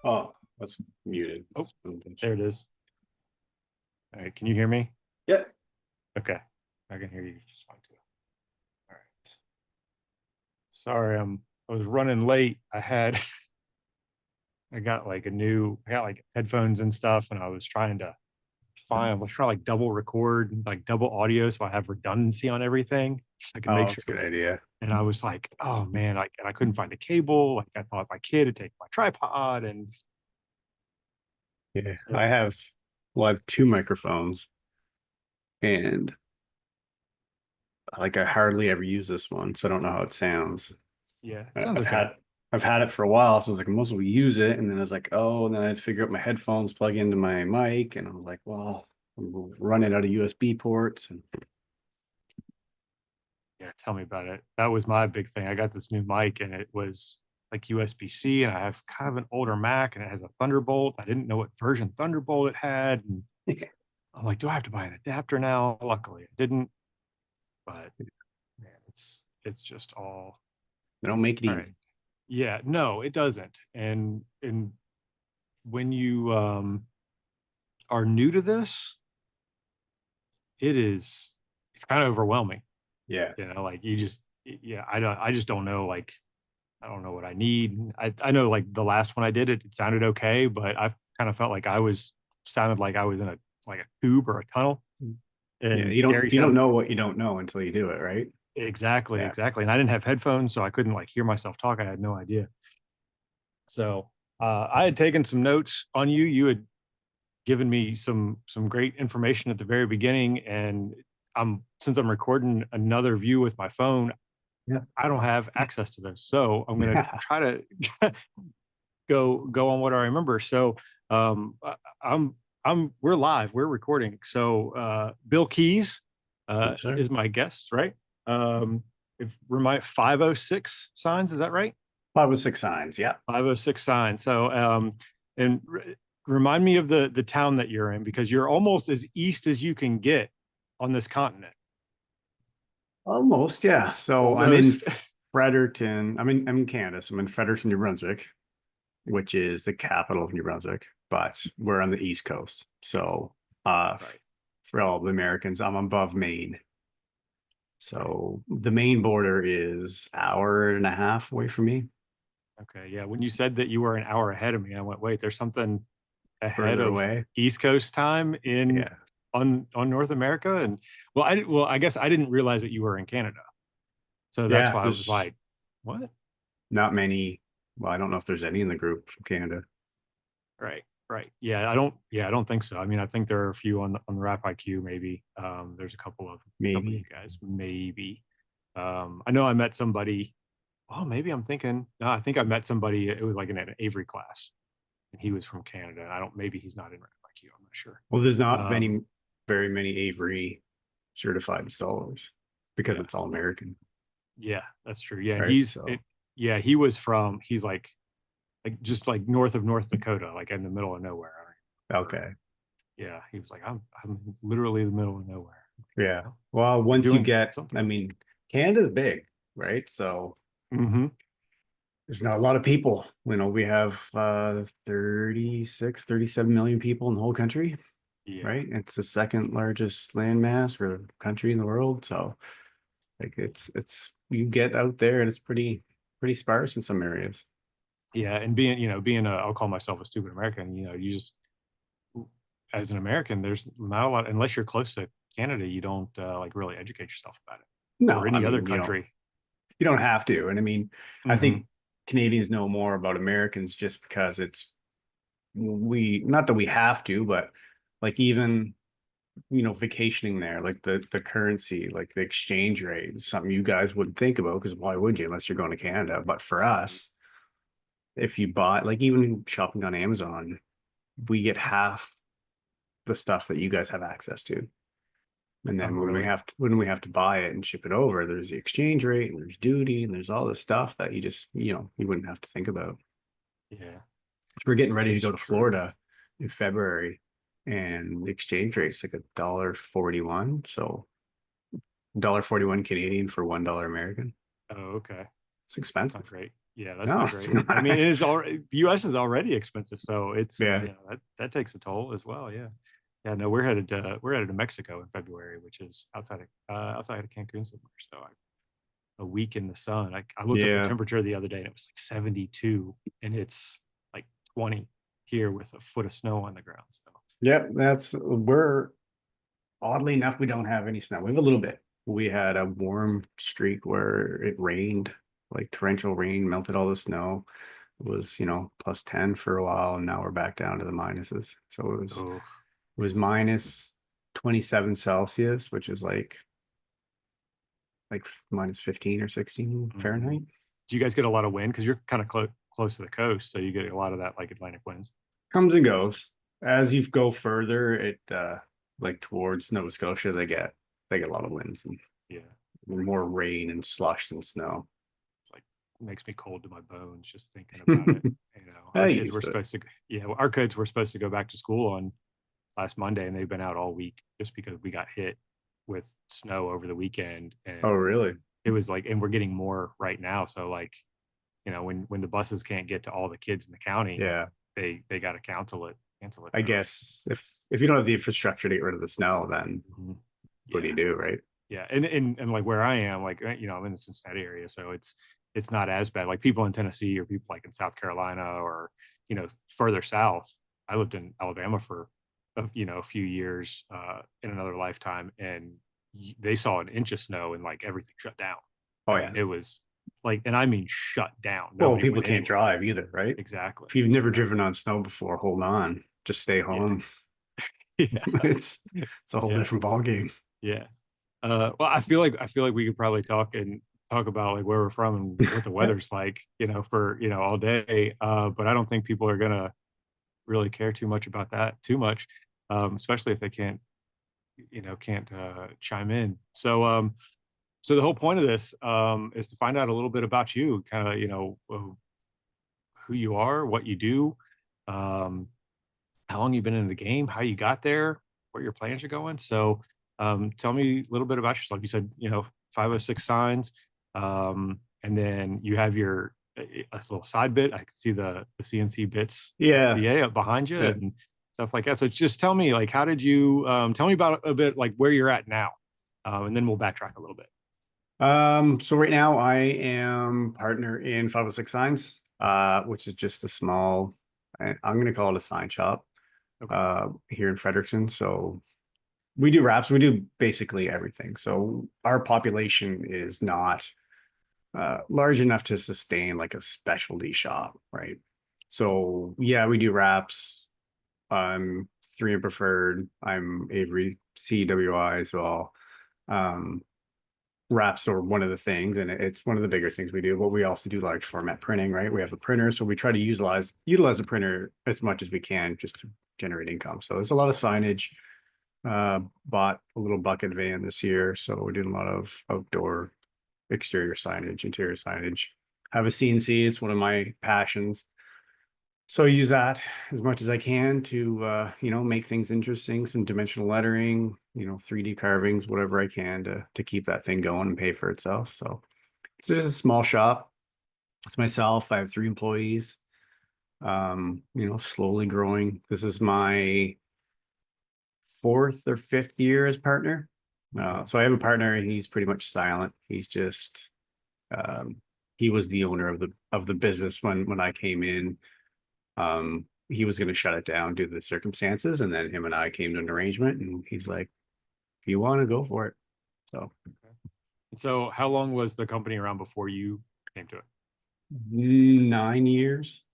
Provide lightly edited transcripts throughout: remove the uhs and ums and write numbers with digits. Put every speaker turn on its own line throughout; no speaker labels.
Oh, that's muted.
Oh, there it is. All right, can you hear me?
Yeah.
Okay, I can hear you just fine too. All right. Sorry, I was running late. I got like I got like headphones and stuff, and I was trying to like double record, like double audio, so I have redundancy on everything. So I can
Oh,
make
that's
sure.
a good idea.
And I was like, oh man, and I couldn't find a cable. Like I thought my kid had taken my tripod, and
Yeah.
so
I have two microphones and like I hardly ever use this one, so I don't know how it sounds.
yeah, it
I-
sounds
I've
okay.
had I've had it for a while, so I was like, I most well use it. And then I was like, oh, and then I'd figure out my headphones plug into my mic, and I was like, well, I'm running out of USB ports. And
Yeah, tell me about it. That was my big thing. I got this new mic and it was like USB-C, and I have kind of an older Mac and it has a Thunderbolt. I didn't know what version Thunderbolt it had. And I'm like, do I have to buy an adapter now? Luckily I didn't, but man, it's just
they don't make it
all right.
easy.
Yeah, no, it doesn't. And when you are new to this, it's kind of overwhelming.
Yeah.
You know, like yeah, I just don't know, like I don't know what I need. I know like the last one I did, it sounded okay, but I kind of felt like sounded like I was in a tube or a tunnel.
Yeah.
And Gary
You don't
sounded
know what you don't know until you do it, right?
exactly,
Yeah.
exactly. And I didn't have headphones, so I couldn't like hear myself talk. I had no idea. So I had taken some notes on you. You had given me some great information at the very beginning, and since I'm recording another view with my phone,
Yeah.
I don't have access to this. So I'm gonna
Yeah.
try to go on what I remember. So I'm we're live, we're recording. So Bill Keays
Yes, sir.
is my guest, right? If remind 506 signs, is that right?
506 signs. Yeah.
506 signs. So and remind me of the town that you're in, because you're almost as east as you can get on this continent.
Almost. Yeah. So I'm in
Almost.
Fredericton. I'm in Canada. So I'm in Fredericton, New Brunswick, which is the capital of New Brunswick, but we're on the East Coast. So
Right,
for all the Americans, I'm above Maine.
right.
So the Maine border is hour and a half away from me,
Okay. Yeah. When you said that you were an hour ahead of me, I went, wait, there's something ahead
further
of
away.
East Coast time in
Yeah.
on North America. And well, I guess I didn't realize that you were in Canada. So that's
Yeah.
why I was
There's
like, what?
not many. Well, I don't know if there's any in the group from Canada.
Right. Right. Yeah, I don't think so. I mean, I think there are a few on the Rap IQ, maybe. There's a couple of you
Maybe.
guys, maybe. I know I met somebody. Oh, maybe I'm thinking. No, I think I met somebody. It was like in an Avery class, and he was from Canada. I don't. Maybe he's not in Rap IQ. I'm not sure.
Well, there's not
Um,
very many Avery certified installers because
yeah,
it's all American,
yeah, that's true. Yeah, and
right? So
Yeah, he was from. He's like just like north of North Dakota, like in the middle of nowhere. I remember.
okay.
Yeah, he was like, I'm literally in the middle of nowhere.
Yeah.
Well,
Well,
you're
once you
doing
get,
something.
I mean, Canada's big, right? So
Mm-hmm.
there's not a lot of people. We have 36, 37 million people in the whole country,
Yeah,
right? It's the second largest landmass or country in the world. So like it's you get out there and it's pretty sparse in some areas.
yeah, and being I'll call myself a stupid American. You just as an American, there's not a lot unless you're close to Canada. You don't like really educate yourself about it, or
No, I
any other
mean,
country.
you don't have to. And I mean, I
Mm-hmm.
think Canadians know more about Americans just because we not that we have to, but like even vacationing there, like the currency, like the exchange rate is something you guys wouldn't think about because why would you unless you're going to Canada? But for us, if you buy like even shopping on Amazon, we get half the stuff that you guys have access to. And
Oh,
then
really?
when we have to buy it and ship it over, there's the exchange rate and there's duty and there's all this stuff that you just you wouldn't have to think about.
Yeah,
We're getting
that
ready to
is
go to
true.
Florida in February, and the exchange rate's like $1.41. So $1.41 Canadian for $1 American.
Oh, okay.
It's
That's not
expensive.
great. Yeah, that's
No,
not
it's
great. I mean,
not.
it is already, the US is already expensive, so it's,
Yeah.
you know, that takes a toll as well. Yeah. Yeah, no, we're headed to Mexico in February, which is outside of Cancun somewhere. So a week in the sun. I looked up the
Yeah.
temperature the other day and it was like 72 and it's like 20 here with a foot of snow on the ground. So
Yep. We're oddly enough, we don't have any snow. We have a little bit. We had a warm streak where it rained, like torrential rain, melted all the snow. It was, plus 10 for a while, and now we're back down to the minuses. So
oh,
it was minus 27 Celsius, which is like minus 15 or 16
mhm.
Fahrenheit.
Do you guys get a lot of wind? Because you're kind of close to the coast, so you get a lot of that like Atlantic winds.
Comes and goes. As you go further, it like towards Nova Scotia, they get a lot of winds and
Yeah.
more rain and slush than snow.
It's like makes me cold to my bones just thinking about it. You know,
I used to it.
yeah, our kids were supposed to go back to school on last Monday and they've been out all week just because we got hit with snow over the weekend
Oh,
and
really?
it was like, and we're getting more right now. So like, you know, when the buses can't get to all the kids in the county,
Yeah.
they got to cancel it.
I
So
guess if you don't have the infrastructure to get rid of the snow, then
mhm.
what do
Yeah,
you do, right?
yeah, and like where I am, like you know, I'm in the Cincinnati area, so it's not as bad. Like people in Tennessee or people like in South Carolina or you know further south. I lived in Alabama for you know a few years in another lifetime, and they saw an inch of snow and like everything shut down.
Oh,
I
yeah.
mean, it was like, and I mean shut down.
Well,
Nobody
people
went
can't
anywhere.
drive either, right?
Exactly.
If you've never driven
Exactly.
on snow before, hold on. Just stay
Yeah.
home.
Yeah.
It's a whole
Yeah.
different ball game.
Yeah. Well, I feel like we could probably talk about like where we're from and what the
Yeah.
weather's like, you know, for you know all day. But I don't think people are gonna really care too much about that too much, especially if they can't chime in. So the whole point of this is to find out a little bit about you, kind of who you are, what you do, um, how long you've been in the game, how you got there, where your plans are going. So tell me a little bit about yourself. You said, you know, 506 signs, and then you have your a little side bit. I can see the CNC bits at
Yeah.
CA up behind you
Yeah.
and stuff like that. So just tell me, like, how did you tell me about a bit like where you're at now, and then we'll backtrack a little bit.
So right now I am partner in 506 Signs, which is just a small, I'm gonna call it a sign shop,
Okay.
here in Fredericton. So we do wraps, we do basically everything. So our population is not large enough to sustain like a specialty shop, right? So yeah, we do wraps. I'm 3 and preferred. I'm Avery CWI as well. Um, Wraps are one of the things, and it's one of the bigger things we do. But we also do large format printing, right? We have the printer, so we try to utilize the printer as much as we can just to generate income. So there's a lot of signage. Bought a little bucket van this year, so we're doing a lot of outdoor exterior signage, interior signage. Have a CNC, it's one of my passions. So I use that as much as I can to make things interesting, some dimensional lettering, 3D carvings, whatever I can to keep that thing going and pay for itself. So it's just a small shop. It's myself. I have 3 employees. Slowly growing. This is my 4th or 5th year as partner.
Okay.
So I have a partner and he's pretty much silent. He's just um, he was the owner of the business when I came in. He was going to shut it down due to the circumstances, and then him and I came to an arrangement, and he's like, "If you want to go for it." So
Okay. So how long was the company around before you came to it?
9 years.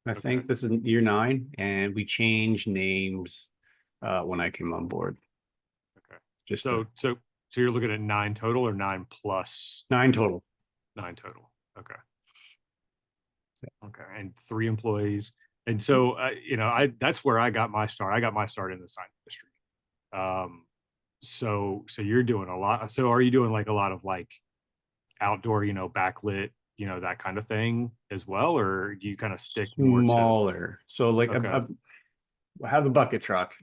I
Okay.
think this is year 9, and we changed names when I came on board.
Okay.
Just to
So you're looking at 9 total or 9 plus
9 total.
9 total. Okay. Okay. And 3 employees. And so, you know, that's where I got my start. I got my start in the sign industry. Um, so you're doing a lot. So are you doing like a lot of like outdoor, you know, backlit, you know, that kind of thing as well? Or do you kind of stick more to,
Smaller. So like
okay.
I have the bucket truck.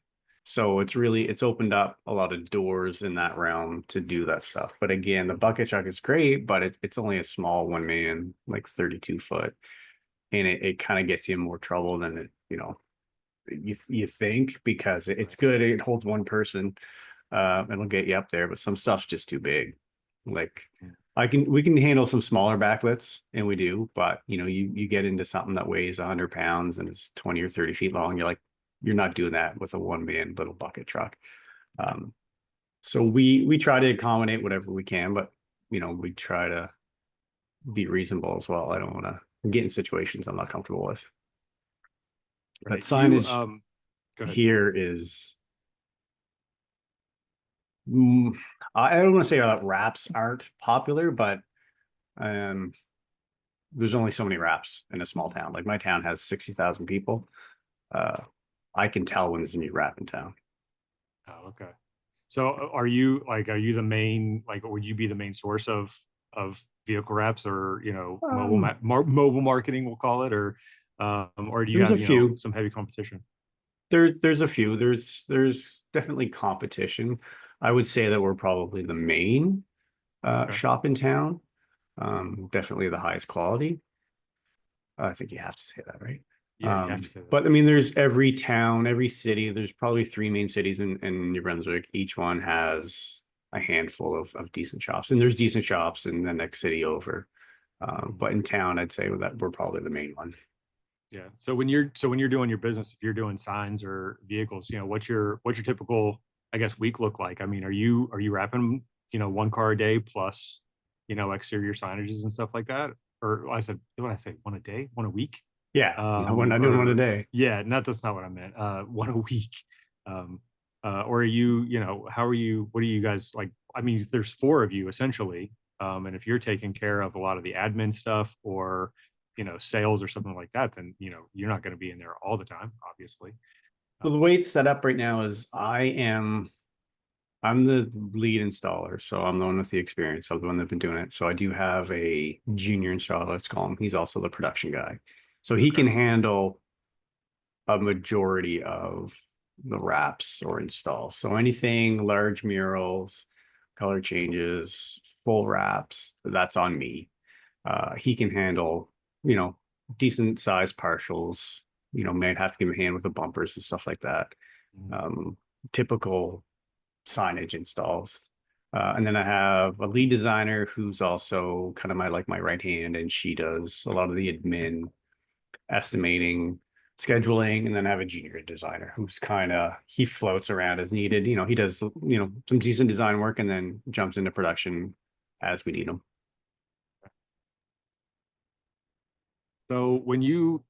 So it's opened up a lot of doors in that realm to do that stuff. But again, the bucket truck is great, but it's only a small one man, like 32 foot. And it kind of gets you in more trouble than you think, because it's good. It holds one person. It'll get you up there, but some stuff's just too big. Like we can handle some smaller backlets, and we do, but you get into something that weighs 100 pounds and is 20 or 30 feet long. You're not doing that with a one man little bucket truck. So we try to accommodate whatever we can, but we try to be reasonable as well. I don't want to get in situations I'm not comfortable with. But
Right.
signage
Go ahead.
here is, I don't want to say that wraps aren't popular, but there's only so many wraps in a small town. Like my town has 60,000 people. I can tell when there's a new wrap in town.
Oh, okay. So are you the main, like, would you be the main source of vehicle wraps, or, mobile marketing, we'll call it, or do you
There's a
have,
few.
some heavy competition?
There's a few. There's definitely competition. I would say that we're probably the main
Okay.
shop in town. Definitely the highest quality. I think you have to say that, right?
Yeah, you have to say that.
But I mean, there's every town, every city. There's probably three main cities in New Brunswick. Each one has a handful of decent shops, and there's decent shops in the next city over. But in town, I'd say that we're probably the main one.
Yeah. So when you're doing your business, if you're doing signs or vehicles, what's your typical, I guess, week look like? I mean, are you wrapping, one car a day plus, exterior signages and stuff like that? Or what did I say? One a day, one a week?
Yeah, no, we're not doing one a day.
Yeah, that's not what I meant. One a week. Um, or are you, how are you, what are you guys like? I mean, there's four of you essentially. And if you're taking care of a lot of the admin stuff, or, sales or something like that, then, you're not going to be in there all the time, obviously.
So the way it's set up right now is I'm the lead installer, so I'm the one with the experience. I'm the one that's been doing it. So I do have a junior installer, let's call him. He's also the production guy. So he
Okay.
can handle a majority of the wraps or installs. So anything large murals, color changes, full wraps, that's on me. He can handle, decent size partials, might have to give him a hand with the bumpers and stuff like that. Typical signage installs. And then I have a lead designer who's also kind of my right hand, and she does a lot of the admin, estimating, scheduling. And then I have a junior designer who's he floats around as needed. He does some decent design work and then jumps into production as we need him.
So when you,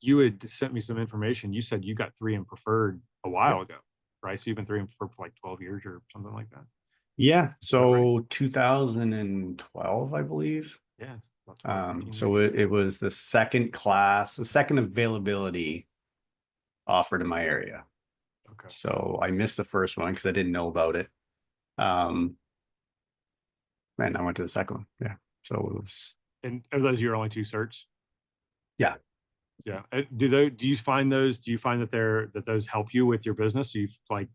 you had sent me some information, you said you got 3 in preferred a while ago, right? So you've been 3 in preferred for like 12 years or something like that.
Yeah, so right? 2012, I believe.
Yeah. About 12,
so it was the second availability offered in my area.
Okay.
So I missed the first one because I didn't know about it. And I went to the second one. Yeah. So it was.
And are those your only 2 certs?
Yeah.
Yeah. Do you find that those help you with your business? Do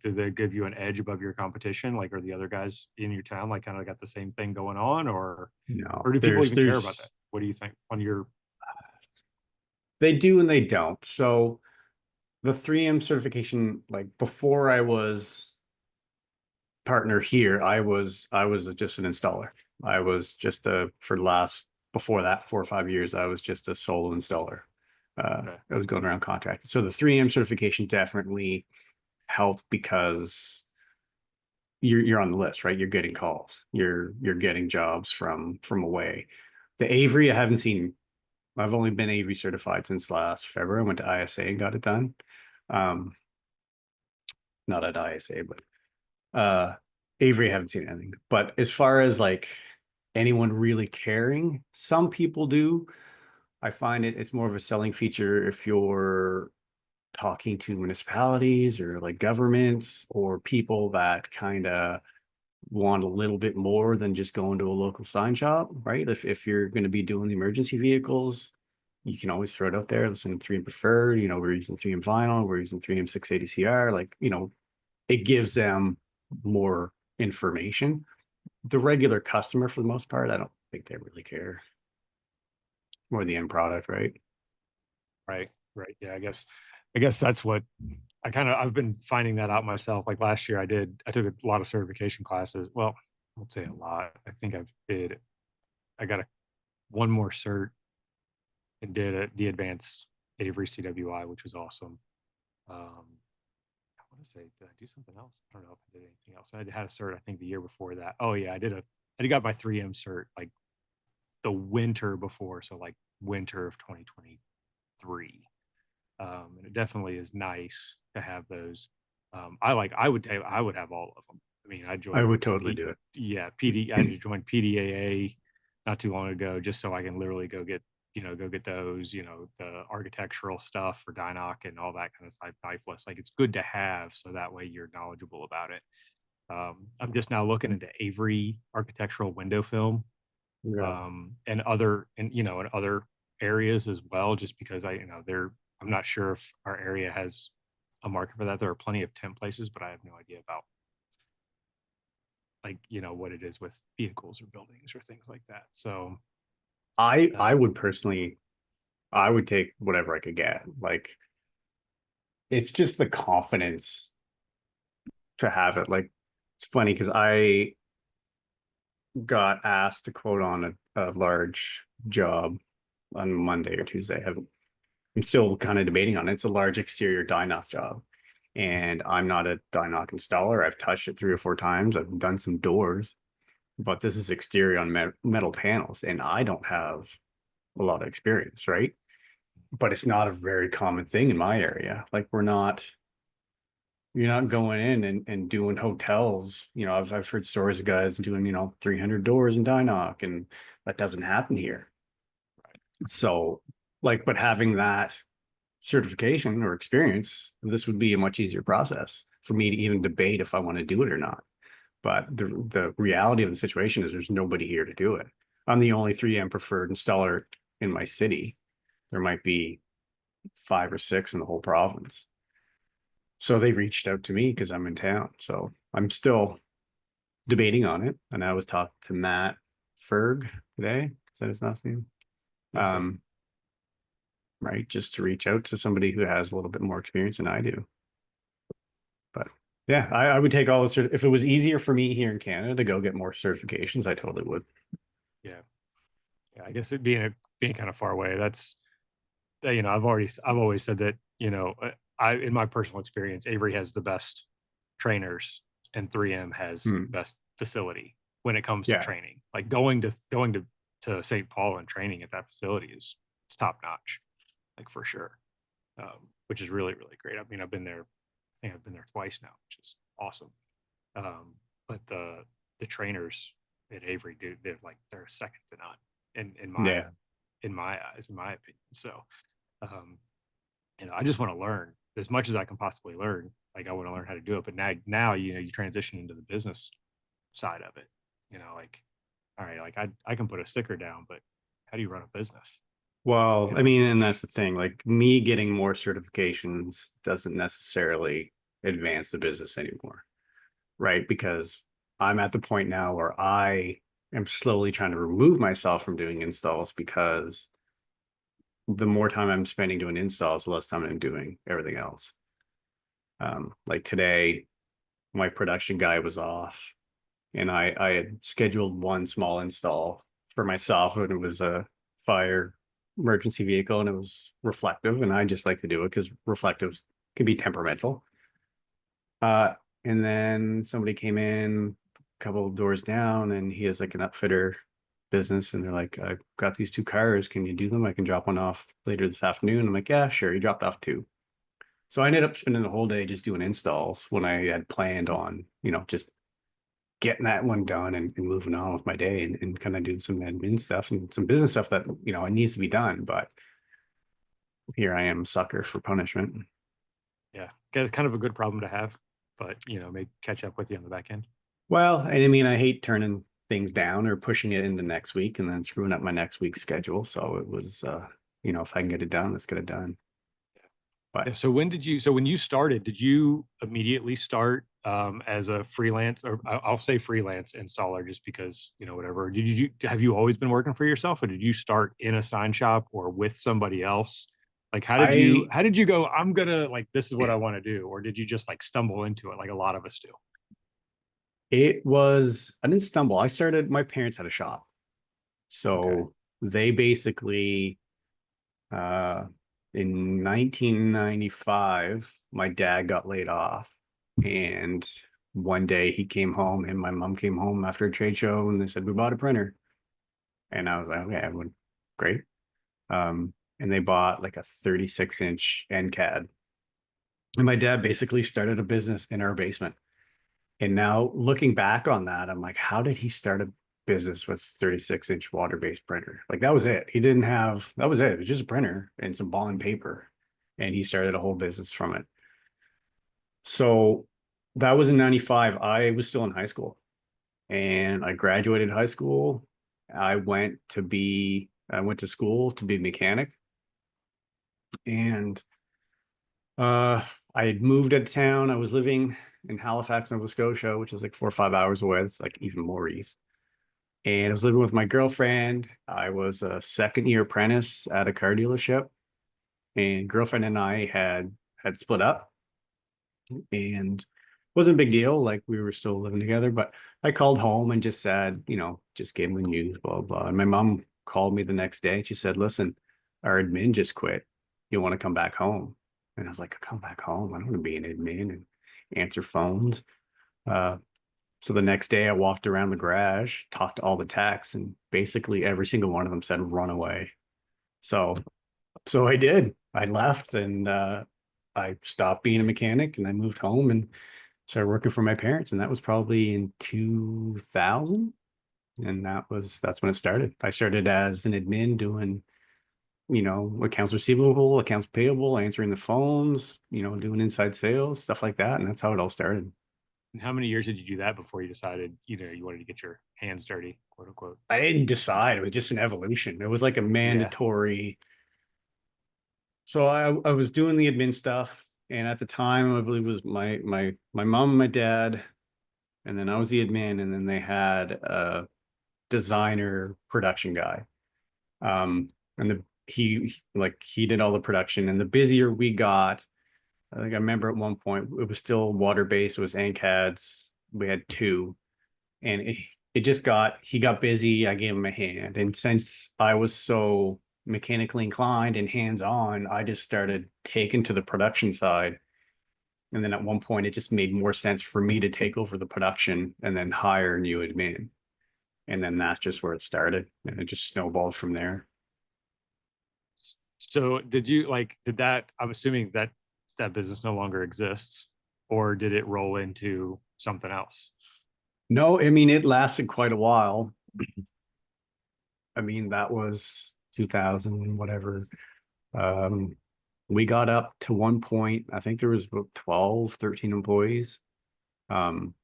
they give you an edge above your competition? Like, are the other guys in your town like kind of got the same thing going on, or
no?
Or do people even care about that? What do you think on your?
They do and they don't. So the 3M certification, like before I was partner here, I was just an installer. I was just before that 4 or 5 years, I was just a solo installer. I was going around contracting. So the 3M certification definitely helped because you're on the list, right? You're getting calls. You're getting jobs from away. The Avery, I haven't seen. I've only been Avery certified since last February. I went to ISA and got it done. Not at ISA, but Avery, I haven't seen anything. But as far as like anyone really caring, some people do. I find it's more of a selling feature if you're talking to municipalities or like governments or people that kind of want a little bit more than just going to a local sign shop, right? If you're going to be doing the emergency vehicles, you can always throw it out there. Listen, 3M preferred, we're using 3M vinyl, we're using 3M 680 CR. Like, it gives them more information. The regular customer, for the most part, I don't think they really care. More the end product, right?
Right. Right. Yeah. I guess that's what I've been finding that out myself. Like last year I took a lot of certification classes. Well, I won't say a lot. I got one more cert and did the advanced Avery CWI, which was awesome. I want to say, did I do something else? I don't know if I did anything else. I had a cert, I think the year before that. Oh yeah, I got my 3M cert like the winter before. So like winter of 2023. And it definitely is nice to have those. I would have all of them. I mean, I
I
joined
would totally do it.
I had to join PDAA not too long ago just so I can literally go get those, the architectural stuff for Dynoc and all that kind of stuff, knifeless. Like it's good to have so that way you're knowledgeable about it. I'm just now looking into Avery architectural window film,
Yeah.
and other areas as well, just because I'm not sure if our area has a market for that. There are plenty of temp places, but I have no idea about like, what it is with vehicles or buildings or things like that. So
I would personally, I would take whatever I could get. Like, it's just the confidence to have it. Like, it's funny because I got asked to quote on a large job on Monday or Tuesday. I'm still kind of debating on it. It's a large exterior Dynoc job. And I'm not a Dynoc installer. I've touched it 3 or 4 times. I've done some doors, but this is exterior on metal panels, and I don't have a lot of experience, right? But it's not a very common thing in my area. Like, you're not going in and doing hotels. I've heard stories of guys doing, 300 doors in Dynoc, and that doesn't happen here. So, like, but having that certification or experience, this would be a much easier process for me to even debate if I want to do it or not. But the reality of the situation is there's nobody here to do it. I'm the only 3M preferred installer in my city. There might be 5 or 6 in the whole province. So they reached out to me because I'm in town. So I'm still debating on it. And I was talking to Matt Ferg today. Is that his last name?
so.
Right. Just to reach out to somebody who has a little bit more experience than I do. But yeah, I would take all the if it was easier for me here in Canada to go get more certifications, I totally would.
Yeah. Yeah. I guess it being kind of far away, I've always said that, in my personal experience, Avery has the best trainers and 3M has the best facility when it comes to
Yeah.
training. Like going to St. Paul and training at that facility is top notch, like for sure. Which is really, really great. I mean, I think I've been there twice now, which is awesome. But the trainers at Avery they're a second to none in my
Yeah.
in my eyes, in my opinion. So I just want to learn as much as I can possibly learn. Like I want to learn how to do it. But now you transition into the business side of it. Like, all right, like I can put a sticker down, but how do you run a business?
Well, I mean, and that's the thing. Like, me getting more certifications doesn't necessarily advance the business anymore, right? Because I'm at the point now where I am slowly trying to remove myself from doing installs, because the more time I'm spending doing installs, the less time I'm doing everything else. Like today, my production guy was off, and I had scheduled one small install for myself, and it was a fire emergency vehicle, and it was reflective, and I just like to do it because reflectives can be temperamental. And then somebody came in a couple of doors down, and he has like an upfitter business, and they're like, I've got these 2 cars, can you do them? I can drop one off later this afternoon. I'm like, yeah, sure. He dropped off 2. So I ended up spending the whole day just doing installs when I had planned on, just getting that one done and moving on with my day, and kind of doing some admin stuff and some business stuff that, it needs to be done. But here I am, sucker for punishment.
Yeah, it's kind of a good problem to have, but may catch up with you on the back end.
Well, I mean, I hate turning things down or pushing it into next week and then screwing up my next week's schedule. So it was if I can get it done, let's get it done. But
Yeah, so when you started, did you immediately start as a freelance, or I'll say freelance installer just because, whatever. Have you always been working for yourself, or did you start in a sign shop or with somebody else? Like
I,
how did you go, I'm gonna like this is what I want to do, or did you just like stumble into it like a lot of us do?
I didn't stumble. My parents had a shop.
Okay.
So they basically, uh, in 1995, my dad got laid off. And one day he came home and my mom came home after a trade show and they said, we bought a printer. And I was like, okay, everyone, great. And they bought like a 36-inch NCAD. And my dad basically started a business in our basement. And now looking back on that, I'm like, how did he start a business with 36-inch water-based printer? Like that was it. That was it. It was just a printer and some ball and paper. And he started a whole business from it. So that was in 95. I was still in high school and I graduated high school. I went to school to be a mechanic and I had moved out of town. I was living in Halifax, Nova Scotia, which is like 4 or 5 hours away. It's like even more east. And I was living with my girlfriend. I was a second year apprentice at a car dealership, and girlfriend and I had split up, and wasn't a big deal. Like we were still living together, but I called home and just said, just gave them the news, blah blah. And my mom called me the next day. And she said, "Listen, our admin just quit. You want to come back home?" And I was like, "Come back home? I don't want to be an admin and answer phones." Uh, so the next day I walked around the garage, talked to all the techs, and basically every single one of them said, run away. So, so I did. I left and I stopped being a mechanic and I moved home and started working for my parents. And that was probably in 2000. And that's when it started. I started as an admin doing, accounts receivable, accounts payable, answering the phones, doing inside sales, stuff like that. And that's how it all started.
And how many years did you do that before you decided, you wanted to get your hands dirty, quote unquote?
I didn't decide. It was just an evolution. It was like a
Yeah.
mandatory. So I was doing the admin stuff, and at the time, I believe it was my mom and my dad, and then I was the admin, and then they had a designer production guy. And he did all the production, and the busier we got, I think I remember at one point it was still water based. It was ANCADs. We had two, and it just he got busy. I gave him a hand. And since I was so mechanically inclined and hands on, I just started taking to the production side. And then at one point, it just made more sense for me to take over the production and then hire a new admin. And then that's just where it started. And it just snowballed from there.
So did that, I'm assuming that that business no longer exists, or did it roll into something else?
No, I mean, it lasted quite a while. I mean, that was 2000, whatever. Um, we got up to one point, I think there was about 12, 13 employees. Um,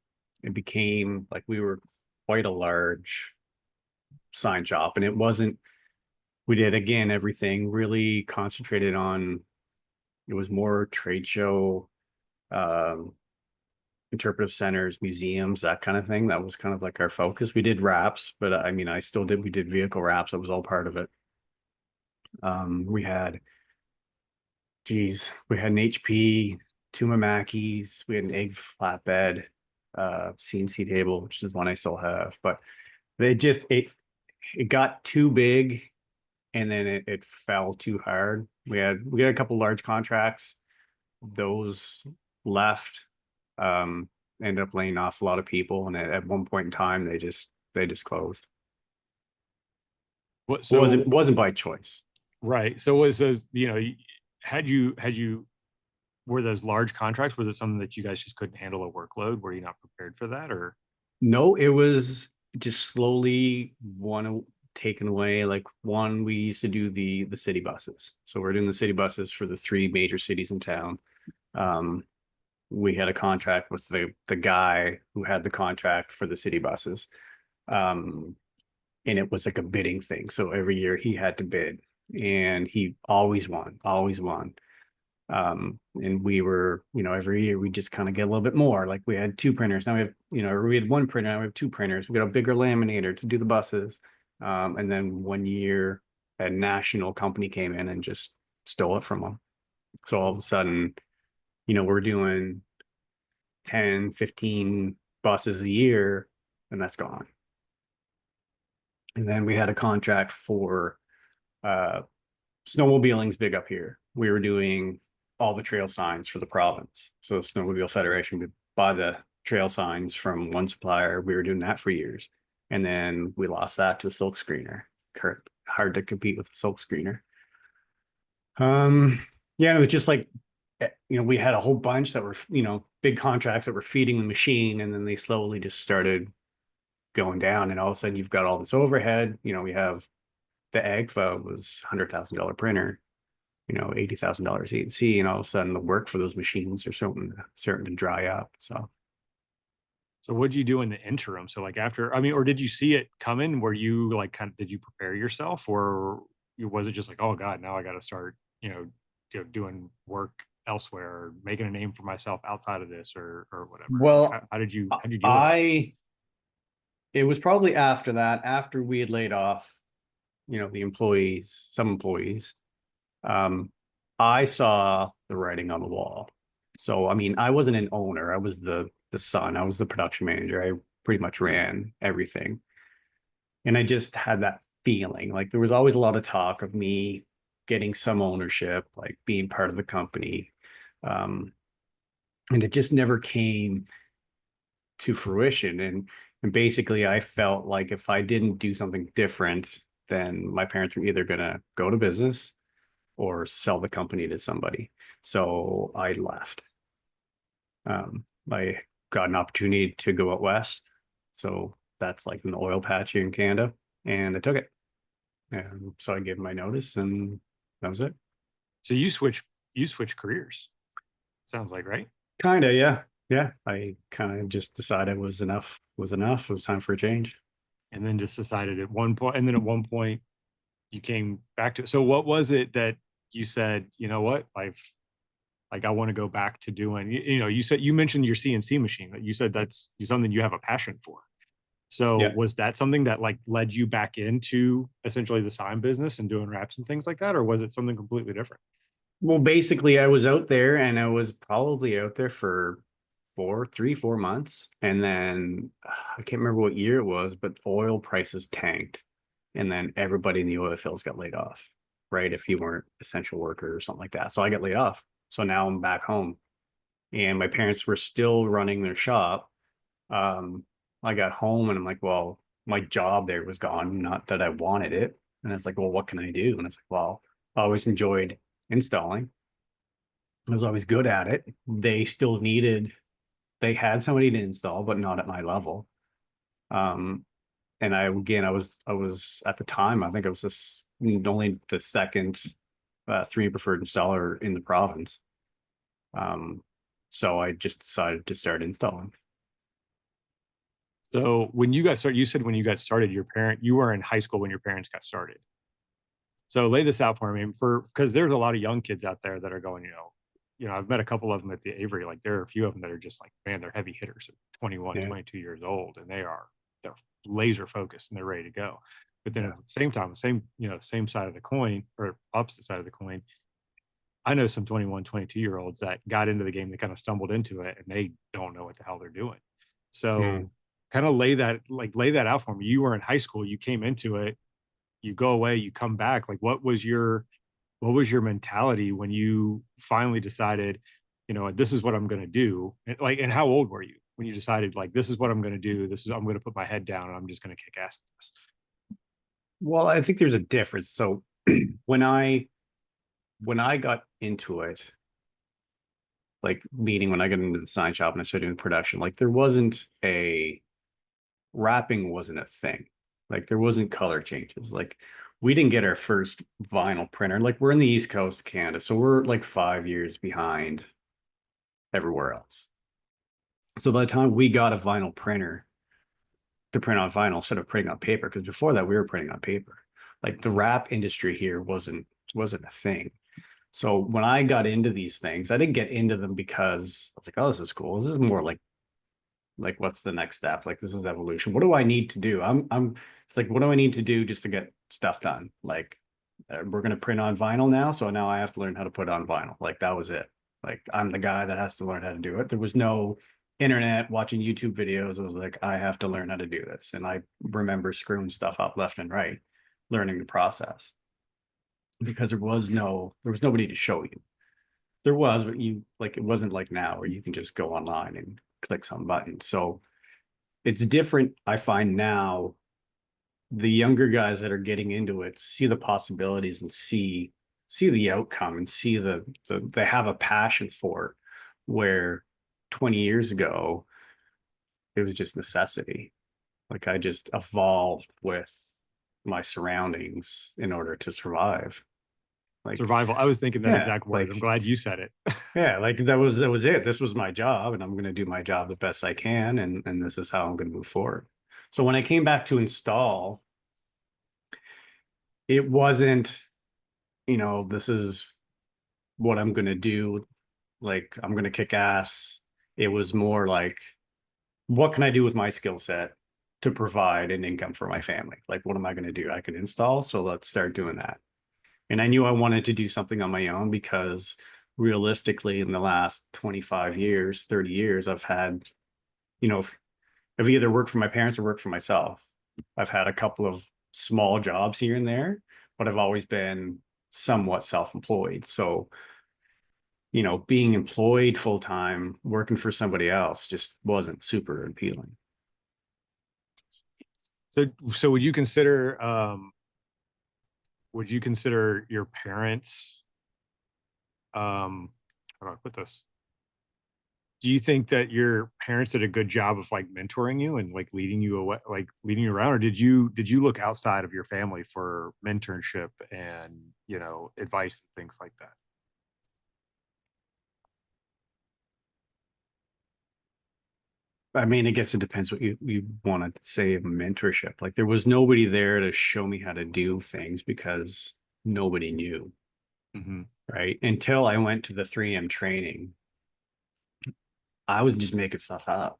it became like we were quite a large sign shop, and we did again everything really concentrated on, it was more trade show, um, interpretive centers, museums, that kind of thing. That was kind of like our focus. We did wraps, but I mean, we did vehicle wraps. That was all part of it. We had we had an HP, two Mamakis, we had an egg flatbed, CNC table, which is one I still have, but they just it got too big and then it fell too hard. We had a couple large contracts, those left, um, ended up laying off a lot of people, and at one point in time they just closed.
What
It wasn't by choice.
right. So was those, had you were those large contracts? Was it something that you guys just couldn't handle a workload? Were you not prepared for that? Or
No, it was just slowly one taken away. Like one, we used to do the city buses. So we're doing the city buses for the three major cities in town. Um, we had a contract with the guy who had the contract for the city buses. Um, and it was like a bidding thing. So every year he had to bid. and he always won, always won. And we were, every year we just kind of get a little bit more. Like we had two printers, now we have, or we had one printer, now we have two printers. We got a bigger laminator to do the buses. And then one year a national company came in and just stole it from them. So all of a sudden, we're doing 10, 15 buses a year, and that's gone. And then we had a contract for snowmobiling's big up here. We were doing all the trail signs for the province. So Snowmobile Federation would buy the trail signs from one supplier. We were doing that for years. And then we lost that to a silk screener. Hard to compete with a silk screener. Yeah, and it was just like, we had a whole bunch that were, big contracts that were feeding the machine, and then they slowly just started going down. And all of a sudden you've got all this overhead. We have the AGFA was $100,000 printer, $80,000 CNC, and all of a sudden the work for those machines are starting to dry up. So
what did you do in the interim? So like after, I mean, or did you see it coming? Were you like did you prepare yourself, or was it just like, oh God, now I got to start, doing work elsewhere, or making a name for myself outside of this, or whatever?
well,
Like, how did you deal with it?
It was probably after that, after we had laid off, some employees, I saw the writing on the wall. So, I mean, I wasn't an owner. I was the son. I was the production manager. I pretty much ran everything. And I just had that feeling. Like there was always a lot of talk of me getting some ownership, like being part of the company. And it just never came to fruition. And basically I felt like if I didn't do something different, then my parents were either gonna go to business or sell the company to somebody. So I left. I got an opportunity to go out west. So that's like in the oil patch here in Canada. And I took it. And so I gave my notice, and that was it.
So you switch careers. Sounds like, right?
Kind of, yeah. Yeah. I kind of just decided was enough was enough. It was time for a change.
And then just decided at one point, and then at one point you came back to it. So what was it that you said, you know what, I want to go back to doing, you mentioned your CNC machine, that you said that's something you have a passion for. So
Yeah.
was that something that like led you back into essentially the sign business and doing wraps and things like that? Or was it something completely different?
Well, basically, I was out there, and I was probably out there for 4 months. And then I can't remember what year it was, but oil prices tanked. And then everybody in the oil fields got laid off, right? If you weren't essential worker or something like that. So I got laid off. So now I'm back home, and my parents were still running their shop. I got home, and I'm like, well, my job there was gone. Not that I wanted it. And it's like, well, what can I do? And it's like, well, I always enjoyed installing. I was always good at it. They had somebody to install, but not at my level. Um, and I was at the time, I think I was only the second 3 preferred installer in the province. So I just decided to start installing.
So when you got started, you said when you got started, you were in high school when your parents got started. So lay this out for me, because there's a lot of young kids out there that are going, I've met a couple of them at the Avery. Like there are a few of them that are just like, man, they're heavy hitters at 21,
Yeah.
22 years old, and they're laser focused and they're ready to go. But then
Yeah.
at the same time, same side of the coin, or opposite side of the coin, I know some 21, 22-year-olds that got into the game, they kind of stumbled into it, and they don't know what the hell they're doing.
Mm.
So kind of lay that out for me. You were in high school, you came into it, you go away, you come back. Like what was your mentality when you finally decided, this is what I'm going to do? And how old were you when you decided, like, this is what I'm going to do? I'm going to put my head down and I'm just going to kick ass at this.
Well, I think there's a difference. So when I got into it, like meaning when I got into the sign shop and I started doing production, like wrapping wasn't a thing. Like there wasn't color changes. Like we didn't get our first vinyl printer. Like we're in the East Coast of Canada, so we're like 5 years behind everywhere else. So by the time we got a vinyl printer to print on vinyl instead of printing on paper, because before that we were printing on paper, like the wrap industry here wasn't a thing. So when I got into these things, I didn't get into them because I was like, oh, this is cool. This is more like what's the next step? Like this is evolution. What do I need to do? It's like, what do I need to do just to get stuff done? Like we're gonna print on vinyl now, so now I have to learn how to put on vinyl. Like that was it. Like I'm the guy that has to learn how to do it. There was no internet watching YouTube videos. It was like I have to learn how to do this. And I remember screwing stuff up left and right, learning the process. Because there was nobody to show you. There was, but you like it wasn't like now where you can just go online and click some buttons. So it's different, I find now. The younger guys that are getting into it see the possibilities and see the outcome and see they have a passion for it, where 20 years ago it was just necessity. Like I just evolved with my surroundings in order to survive. Like
Survival. I was thinking that
yeah,
exact word. I'm
like
glad you said it.
yeah, like that was it. This was my job, and I'm going to do my job the best I can, and this is how I'm going to move forward. So when I came back to install, it wasn't, this is what I'm going to do. Like I'm going to kick ass. It was more like, what can I do with my skill set to provide an income for my family? Like, what am I going to do? I can install, so let's start doing that. And I knew I wanted to do something on my own because realistically, in the last 25 years, 30 years, I've had, I've either worked for my parents or worked for myself. I've had a couple of small jobs here and there, but I've always been somewhat self-employed. So, being employed full time, working for somebody else just wasn't super appealing.
So would you consider your parents, how do I put this? Do you think that your parents did a good job of like mentoring you and like leading you away, like leading you around, or did you look outside of your family for mentorship and, advice and things like that?
I mean, I guess it depends what you want to say of mentorship. Like there was nobody there to show me how to do things because nobody knew,
Mm-hmm.
right? Until I went to the 3M training, I was just making stuff up,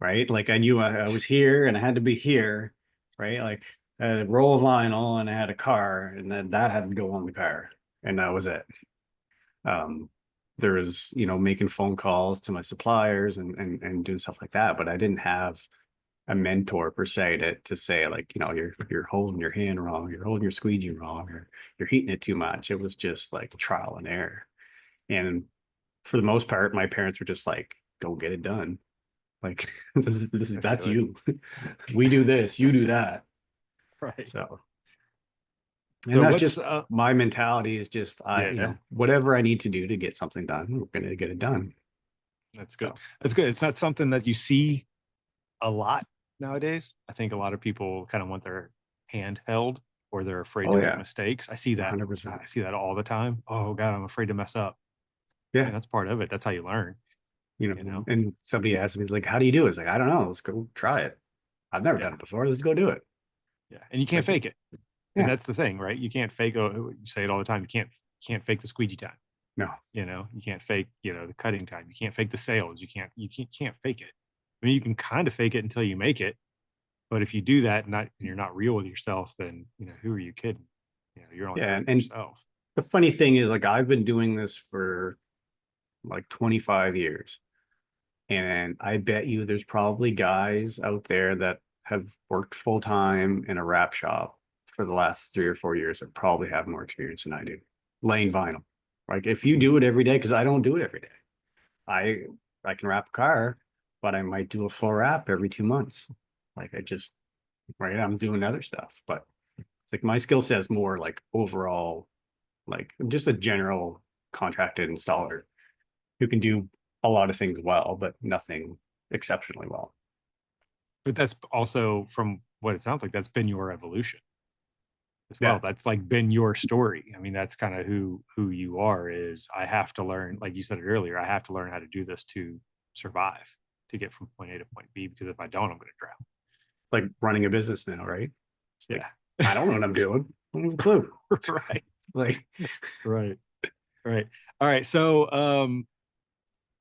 right? Like I knew I was here and I had to be here, right? Like I had a roll of vinyl and I had a car, and then that had to go on the car, and that was it. Um, there was, making phone calls to my suppliers and doing stuff like that, but I didn't have a mentor per se to say like, you're holding your hand wrong, you're holding your squeegee wrong, or you're heating it too much. It was just like trial and error. And for the most part, my parents were just like, go get it done. Like
That's
that's
good.
you. We do this, you do that.
Right.
So, and
So
that's
what's
just my mentality is just
yeah,
whatever I need to do to get something done, we're gonna get it done.
that's good.
So
That's good. It's not something that you see a lot nowadays. I think a lot of people kind of want their hand held or they're afraid
oh
to make
yeah,
mistakes. I see that.
100%.
I see that all the time. Oh God, I'm afraid to mess up.
Yeah.
And that's part of it. That's how you learn, you know?
And somebody asked me, like, how do you do it? It's like, I don't know. Let's go try it. I've never
Yeah.
done it before. Let's go do it.
Yeah. And you
It's
can't
like,
fake it. And
yeah,
that's the thing, right? You can't fake, you say it all the time. You can't fake the squeegee time.
no,
You can't fake, the cutting time. You can't fake the sales. You can't fake it. I mean, you can kind of fake it until you make it. But if you do that and you're not real with yourself, then, who are you kidding? You're only
yeah.
hurting
And
yourself.
the funny thing is, like, I've been doing this for like 25 years. And I bet you there's probably guys out there that have worked full time in a wrap shop for the last 3 or 4 years that probably have more experience than I do laying vinyl. Like if you
Mhm.
do it every day, because I don't do it every day. I I can wrap a car, but I might do a full wrap every 2 months. Like I just right, I'm doing other stuff, but it's like my skill set is more like overall, like I'm just a general contracted installer who can do a lot of things well, but nothing exceptionally well.
But that's also, from what it sounds like, that's been your evolution as well.
Yeah,
That's like been your story. I mean, that's kind of who you are. Is I have to learn, like you said it earlier, I have to learn how to do this to survive, to get from point A to point B, because if I don't, I'm going to drown.
like running a business now, right? It's like
Yeah.
I don't know what I'm doing. I don't have a clue.
Right.
Like,
Right. Right. All right. So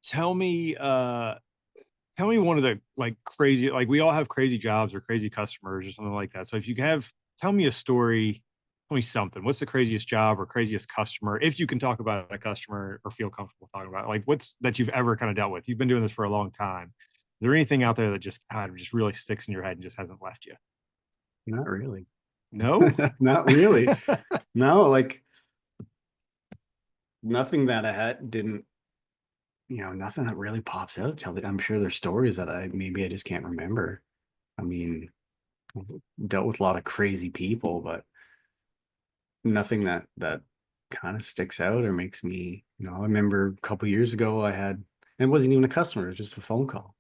tell me tell me one of the like crazy, like we all have crazy jobs or crazy customers or something like that. So if you have, tell me a story, tell me something. What's the craziest job or craziest customer? If you can talk about a customer or feel comfortable talking about it, like what's that you've ever kind of dealt with? You've been doing this for a long time. Is there anything out there that just kind of just really sticks in your head and just hasn't left you?
not really.
No?
Not really. No, like nothing that I had didn't, nothing that really pops out. I'm sure there's stories that I just can't remember. I mean, dealt with a lot of crazy people, but nothing that kind of sticks out or makes me, I remember a couple years ago it wasn't even a customer, it was just a phone call.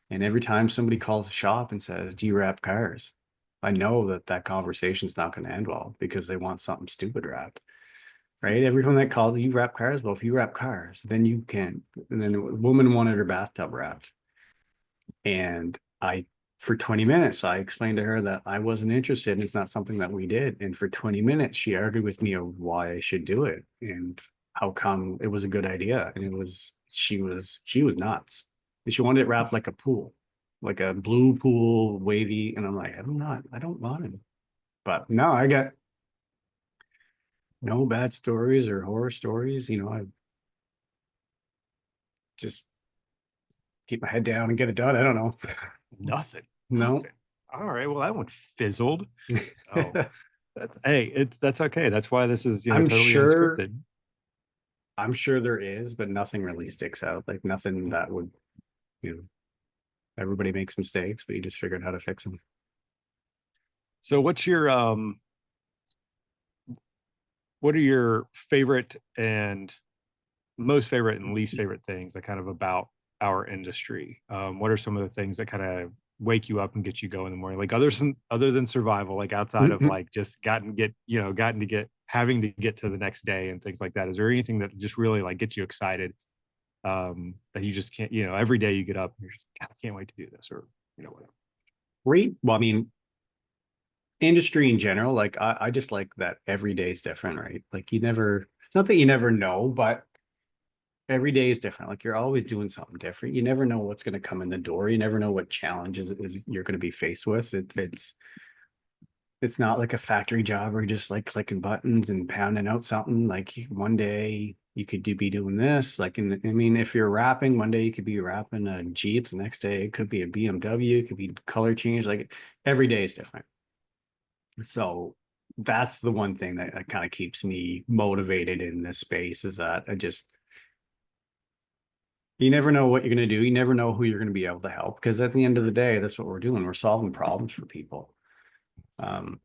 And every time somebody calls the shop and says, "Do you wrap cars?" I know that conversation's not going to end well because they want something stupid wrapped, right? Everyone that calls, "You wrap cars?" Well, if you wrap cars, then you can. And then a woman wanted her bathtub wrapped. And for 20 minutes, I explained to her that I wasn't interested and it's not something that we did. And for 20 minutes, she argued with me of why I should do it and how come it was a good idea. And she was nuts. And she wanted it wrapped like a pool, like a blue pool, wavy. And I'm like, I don't want it. But no, I got no bad stories or horror stories. I just keep my head down and get it done. I don't know.
Nothing.
No.
Nothing. All right. Well, that one fizzled. So that's hey, that's okay. That's why this is,
I'm
totally
sure
unscripted.
I'm sure there is, but nothing really sticks out. Like nothing
Mm.
that would, you know, everybody makes mistakes, but you just figured how to fix them.
So what are your favorite and most favorite and least favorite things that kind of about our industry? What are some of the things that kind of wake you up and get you going in the morning? Like other than survival, like outside of
Mhm.
like just gotten to get having to get to the next day and things like that. Is there anything that just really like gets you excited? That you just can't, every day you get up and you're just, God, I can't wait to do this or whatever.
Great. Well, I mean, industry in general, like I just like that every day is different, right? Like it's not that you never know, but every day is different. Like you're always doing something different. You never know what's going to come in the door. You never know what challenges is you're going to be faced with. It's not like a factory job where you're just like clicking buttons and pounding out something. Like one day you could be doing this. I mean, if you're rapping, one day you could be rapping a Jeep. The next day it could be a BMW. It could be color change. Like every day is different. So that's the one thing that kind of keeps me motivated in this space is that you never know what you're going to do. You never know who you're going to be able to help because at the end of the day, that's what we're doing. We're solving problems for people. Um,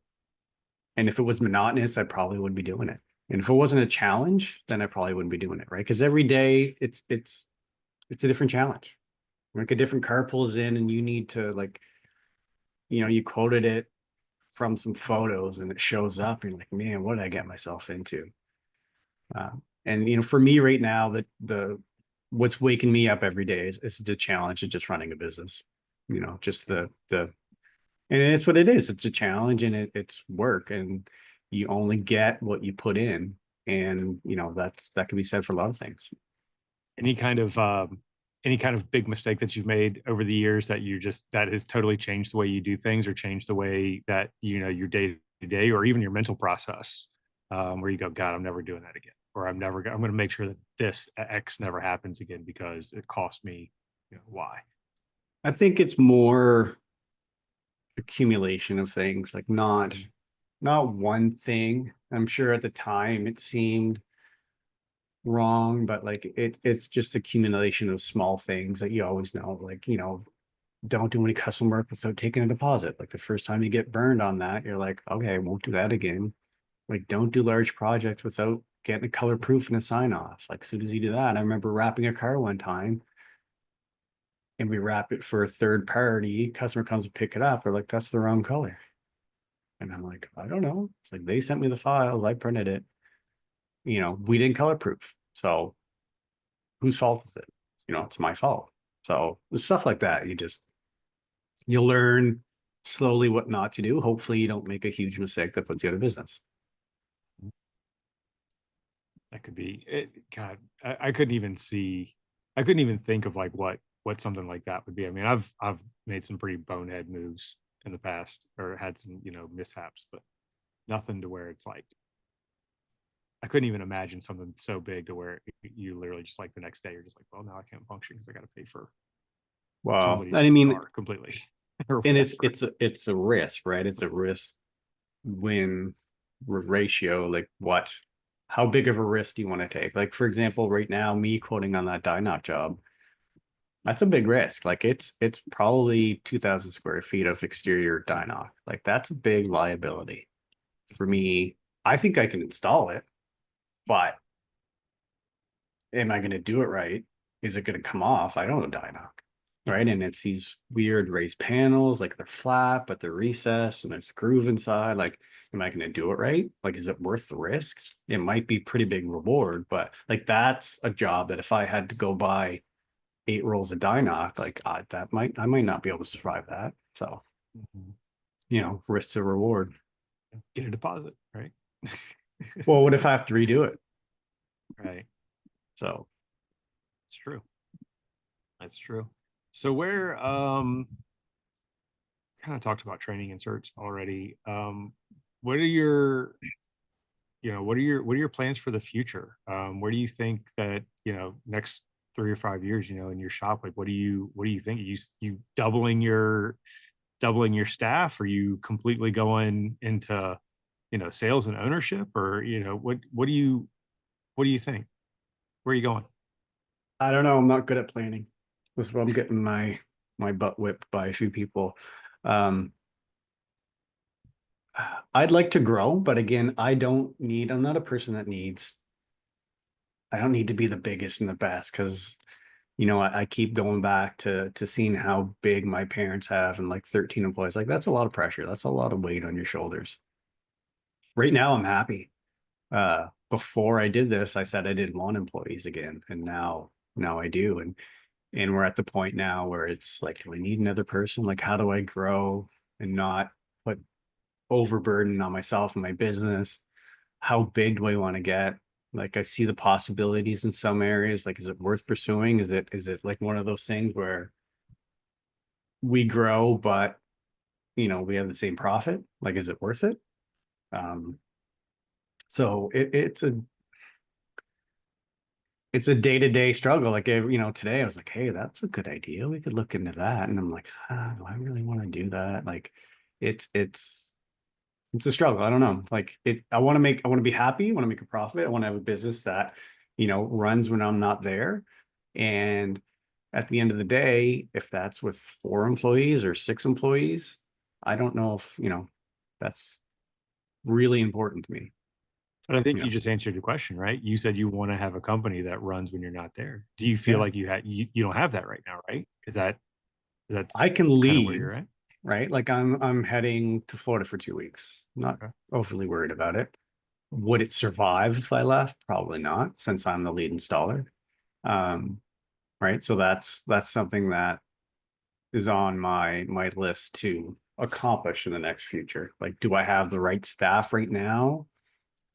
And if it was monotonous, I probably wouldn't be doing it. And if it wasn't a challenge, then I probably wouldn't be doing it, right? Because every day it's a different challenge. Like a different car pulls in and you need to you quoted it from some photos and it shows up and you're like, man, what did I get myself into? Uh, and for me right now, the what's waking me up every day is the challenge of just running a business. Just the and it's what it is. It's a challenge and it's work and you only get what you put in. And that can be said for a lot of things.
Any kind of big mistake that you've made over the years that that has totally changed the way you do things or changed the way that your day to day or even your mental process, where you go, God, I'm never doing that again, or I'm going to make sure that this X never happens again because it cost me, Y.
I think it's more accumulation of things, like not one thing. I'm sure at the time it seemed wrong, but like it's just accumulation of small things that you always know, like, don't do any custom work without taking a deposit. Like the first time you get burned on that, you're like, okay, I won't do that again. Like, don't do large projects without getting a color proof and a sign off. Like, as soon as you do that, I remember wrapping a car one time and we wrap it for a third party. Customer comes to pick it up. They're like, that's the wrong color. And I'm like, I don't know. It's like they sent me the files, I printed it. We didn't color proof. So whose fault is it? It's my fault. So stuff like that. You learn slowly what not to do. Hopefully you don't make a huge mistake that puts you out of business.
That could be it. God, I couldn't even see, I couldn't even think of like what something like that would be. I mean, I've made some pretty bonehead moves in the past or had some, mishaps, but nothing to where it's like I couldn't even imagine something so big to where you literally just like the next day you're just like, well, now I can't function because I got to pay for
Well,
somebody's
and I mean,
car completely or
and
whatever.
it's a risk, right? It's a risk win ratio. Like how big of a risk do you want to take? Like, for example, right now, me quoting on that die knock job, that's a big risk. Like it's probably 2,000 square feet of exterior die knock. Like that's a big liability for me. I think I can install it, but am I going to do it right? Is it going to come off? I don't know die knock, right? And it's these weird raised panels, like they're flat, but they're recessed and there's a groove inside. Like, am I going to do it right? Like, is it worth the risk? It might be pretty big reward, but like that's a job that if I had to go buy 8 rolls of die knock, like I might not be able to survive that. So,
Mhm.
risk to reward.
Get a deposit, right?
Well, what if I have to redo it?
Right.
So
It's true. That's true. So where kind of talked about training and certs already. What are your what are your plans for the future? Where do you think that, next 3 or 5 years, in your shop, like what do you think? You doubling your staff? Are you completely going into, sales and ownership? Or, what do you think? Where are you going?
I don't know. I'm not good at planning. This is what I'm getting my butt whipped by a few people. Um, I'd like to grow, but again, I'm not a person that I don't need to be the biggest and the best because, I keep going back to seeing how big my parents have and like 13 employees. Like that's a lot of pressure. That's a lot of weight on your shoulders. Right now, I'm happy. Before I did this, I said I didn't want employees again, and now I do. And we're at the point now where it's like, do I need another person? Like, how do I grow and not put overburden on myself and my business? How big do I want to get? Like, I see the possibilities in some areas. Like, is it worth pursuing? Is it like one of those things where we grow, but we have the same profit? Like, is it worth it? Um, so it's a day-to-day struggle. Like, today I was like, hey, that's a good idea. We could look into that. And I'm like, do I really want to do that? Like, it's it's it's a struggle. I don't know. Like I want to be happy. I want to make a profit. I want to have a business that, runs when I'm not there. And at the end of the day, if that's with 4 employees or 6 employees, I don't know if, that's really important to me.
And I think
You
you
know,
just answered the question, right? You said you want to have a company that runs when you're not there. Do you feel
yeah,
like you don't have that right now, right? That's
I can
kind of where you're
leave,
at?
right? Like I'm heading to Florida for 2 weeks. Not
Okay.
overly worried about it. Would it survive if I left? Probably not, since I'm the lead installer. Um, right. So that's something that is on my list to accomplish in the next future. Like, do I have the right staff right now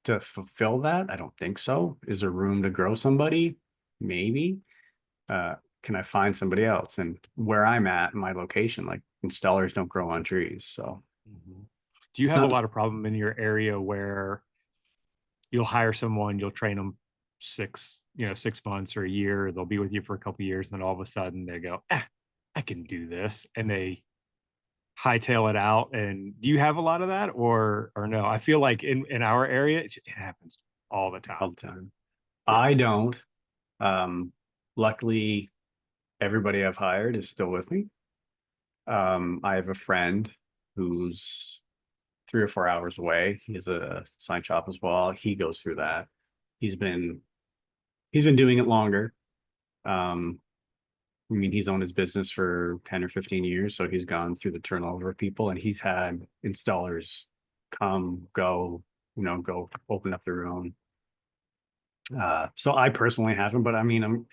to fulfill that? I don't think so. Is there room to grow somebody? Maybe. Uh, can I find somebody else? And where I'm at, my location, like installers don't grow on trees. So
Mhm. Do you have a
not
lot of problem in your area where you'll hire someone, you'll train them 6 months or a year, they'll be with you for a couple of years, and then all of a sudden they go, I can do this, and they hightail it out. And do you have a lot of that, or no? I feel like in our area, it happens all the time.
all the time.
Yeah.
I don't. Luckily, everybody I've hired is still with me. I have a friend who's 3 or 4 hours away. He has a sign shop as well. He goes through that. He's been he's been doing it longer. Um, I mean, he's owned his business for 10 or 15 years, so he's gone through the turnover of people and he's had installers come, go, go open up their own. So I personally haven't, but I mean,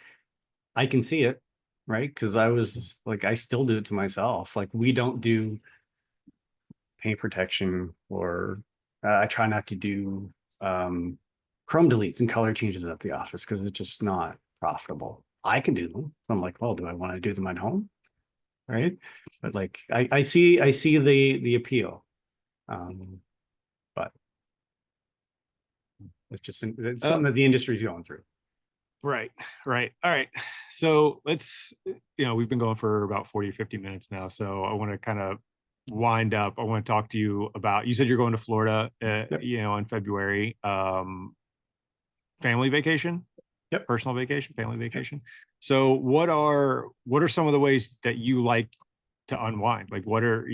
I can see it, right? Because I was like, I still do it to myself. Like, we don't do paint protection, or I try not to do chrome deletes and color changes at the office because it's just not profitable. I can do them. I'm like, well, do I want to do them at home? Right. But like I see the appeal. But it's something that the industry is going through.
Right. Right. All right. So let's, we've been going for about 40 or 50 minutes now. So I want to kind of wind up. I want to talk to you about, you said you're going to Florida,
Yep.
in February, family vacation,
Yep.
personal vacation, family vacation. So what are some of the ways that you like to unwind? Like what are,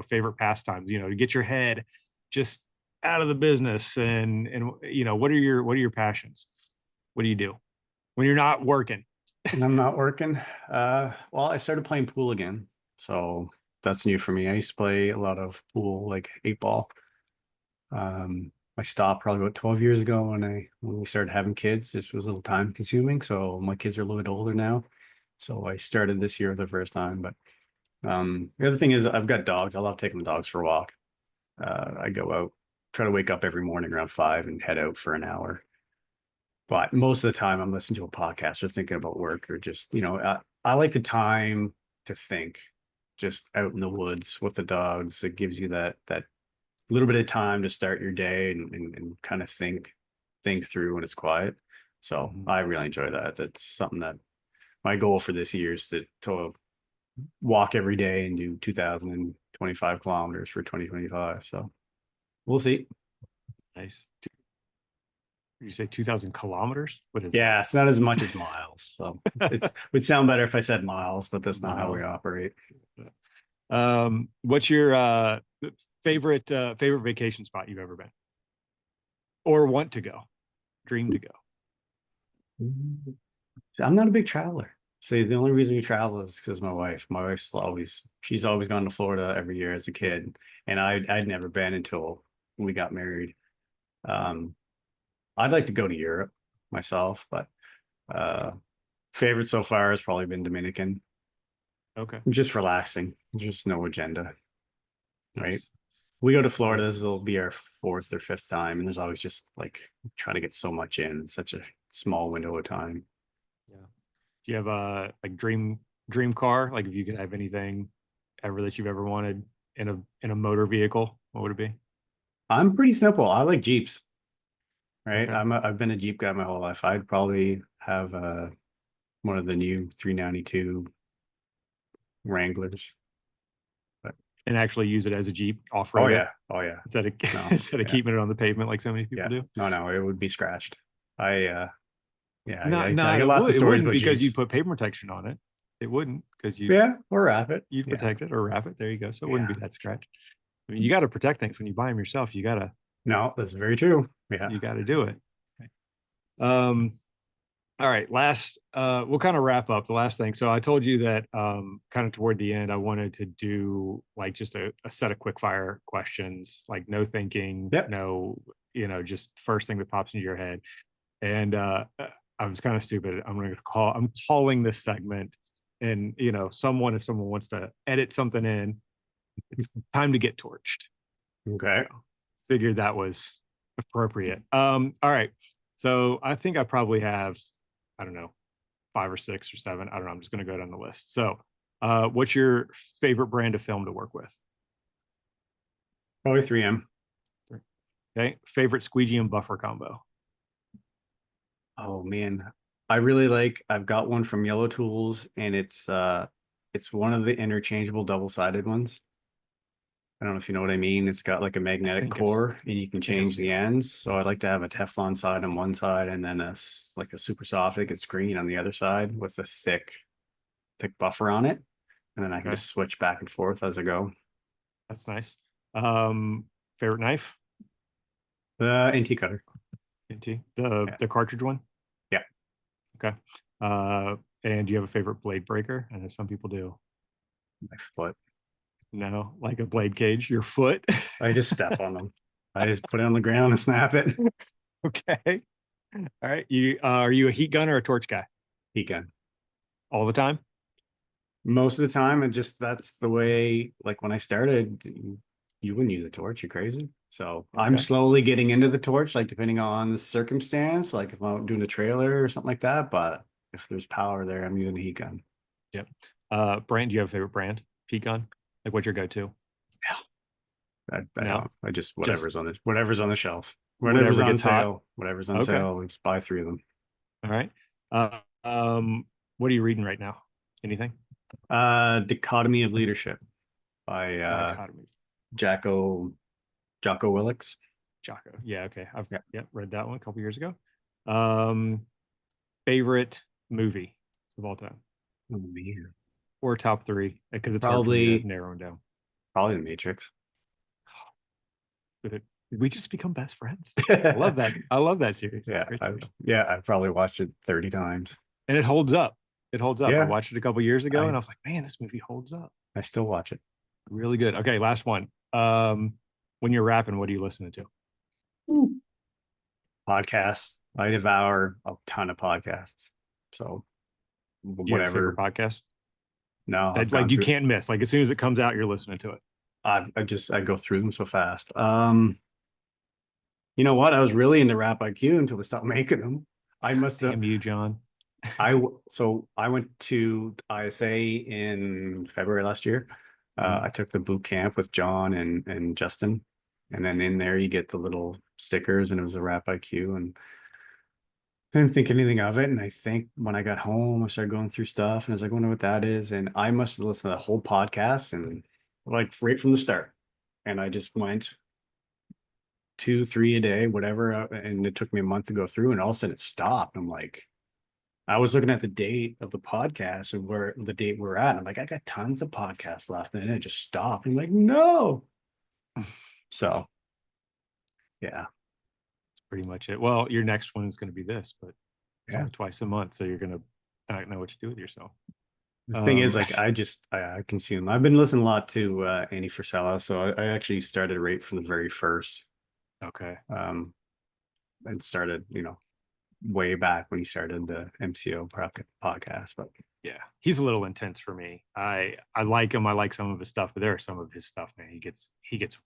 favorite pastimes, to get your head just out of the business and, what are your passions? What do you do when you're not working?
And I'm not working. Well, I started playing pool again, so that's new for me. I used to play a lot of pool, like 8 ball. I stopped probably about 12 years ago when we started having kids. This was a little time consuming, so my kids are a little bit older now. So I started this year for the first time. But the other thing is I've got dogs. I love taking the dogs for a walk. I go out, try to wake up every morning around 5 and head out for an hour. But most of the time I'm listening to a podcast or thinking about work or just, I like the time to think just out in the woods with the dogs. It gives you that little bit of time to start your day and kind of think through when it's quiet. So I really enjoy that. That's something that my goal for this year is to walk every day and do 2,025 kilometers for 2025. So we'll see.
Nice. You say 2,000 kilometers? What is
Yeah, it's not as much as miles. So it would sound better if I said miles, but that's not how we operate.
What's your favorite vacation spot you've ever been? Or want to go? Dream to go?
I'm not a big traveler. So the only reason we travel is because my wife's she's always gone to Florida every year as a kid. And I'd never been until we got married. I'd like to go to Europe myself, but favorite so far has probably been Dominican.
Okay.
Just relaxing, just no agenda. Right.
Nice.
We go to Florida, this will be our 4th or 5th time, and there's always just like trying to get so much in such a small window of time.
Yeah. Do you have a like dream car? Like if you could have anything ever that you've ever wanted in a motor vehicle, what would it be?
I'm pretty simple. I like Jeeps. Right.
Okay.
I've been a Jeep guy my whole life. I'd probably have one of the new 392 Wranglers. But
And actually use it as a Jeep off
oh
road.
yeah. Oh yeah.
Instead of
Yeah.
keeping it on the pavement like so many people do.
No, it would be scratched. I
No,
I got lots of
it
stories
wouldn't
about
because
Jeeps.
you'd put paper protection on it. It wouldn't because
Yeah, or wrap it.
you'd
Yeah.
protect it or wrap it. There you go. So it wouldn't be
Yeah.
that scratch. I mean, you got to protect things when you buy them yourself. You
No, that's very true. Yeah.
got to do it. Okay. All right. Last, we'll kind of wrap up the last thing. So I told you that kind of toward the end, I wanted to do like just a set of quick fire questions, like no thinking,
Yep.
no, just first thing that pops into your head. And I was kind of stupid. I'm calling this segment, and if someone wants to edit something in, it's time to get torched.
Okay.
So figured that was appropriate. All right. So I think I probably have, I don't know, 5 or 6 or 7. I don't know. I'm just going to go down the list. So what's your favorite brand of film to work with?
Probably 3M.
Okay. Favorite squeegee and buffer combo?
Oh man. I've got one from Yellow Tools, and it's one of the interchangeable double-sided ones. I don't know if you know what I mean. It's got like a magnetic core and you can change the ends. So I'd like to have a Teflon side on one side and then like a super soft that gets green on the other side with a thick buffer on it. And then I can just switch back and forth as I go.
That's nice. Favorite knife?
The NT cutter.
NT, the cartridge one?
Yeah.
Okay. And do you have a favorite blade breaker? I know some people do.
My foot.
No, like a blade cage, your foot.
I just step on them. I just put it on the ground and snap it.
Okay. All right. Are you a heat gun or a torch guy?
Heat gun.
All the time?
Most of the time, that's the way, like when I started, You wouldn't use a torch, you crazy? So I'm
Okay.
slowly getting into the torch, like depending on the circumstance, like if I'm doing a trailer or something like that. But if there's power there, I'm using a heat gun.
Yep. Brand, do you have a favorite brand? Peat gun? Like what's your go-to?
I
No,
don't. I just
just
whatever's on the shelf, whatever's
whatever
on
gets hot.
sale, whatever's on
Okay.
sale. We just buy three of them.
All right. What are you reading right now? Anything?
Dichotomy of Leadership by
Dichotomy.
Jacko Jocko Willix.
Jocko. Yeah, okay. I've
Yeah.
read that one a couple years ago. Um, favorite movie of all time
Oh man.
or top three because it's hard for me to
Probably
narrow them down.
probably The Matrix.
Did we just become best friends? I love that. I love that series. It's a
Yeah,
great series.
I probably watched it 30 times.
And it holds up. It holds up. I
Yeah,
watched it a couple years ago
I
and I was like, man, this movie holds up.
I still watch it.
Really good. Okay, last one. When you're rapping, what are you listening to?
Podcasts. I devour a ton of podcasts. So
Do you have a favorite
whatever.
podcast
No, I've
that like
gone
you
through.
can't miss? Like as soon as it comes out, you're listening to it.
I go through them so fast. You know what? I was really into Rap IQ until they stopped making them. I must have.
Damn you, John.
So I went to ISA in February last year. I took the boot camp with John and Justin, and then in there you get the little stickers, and it was a Rap IQ, and I didn't think anything of it. And I think when I got home, I started going through stuff, and I was like, I wonder what that is. And I must have listened to the whole podcast and like right from the start. And I just went two, three a day, whatever. And it took me a month to go through, and all of a sudden it stopped. I'm like, I was looking at the date of the podcast and where the date we're at. I'm like, I got tons of podcasts left, and then it just stopped. I'm like, no. So, yeah,
Pretty much it. Well, your next one is going to be this, but it's
yeah.
only twice a month, so you're going to not know what to do with yourself.
The thing is, like, I consume. I've been listening a lot to Andy Frisella, so I actually started right from the very first.
Okay.
And started, way back when he started the MCO podcast. But
Yeah, he's a little intense for me. I like him. I like some of his stuff, but there are some of his stuff, man. He gets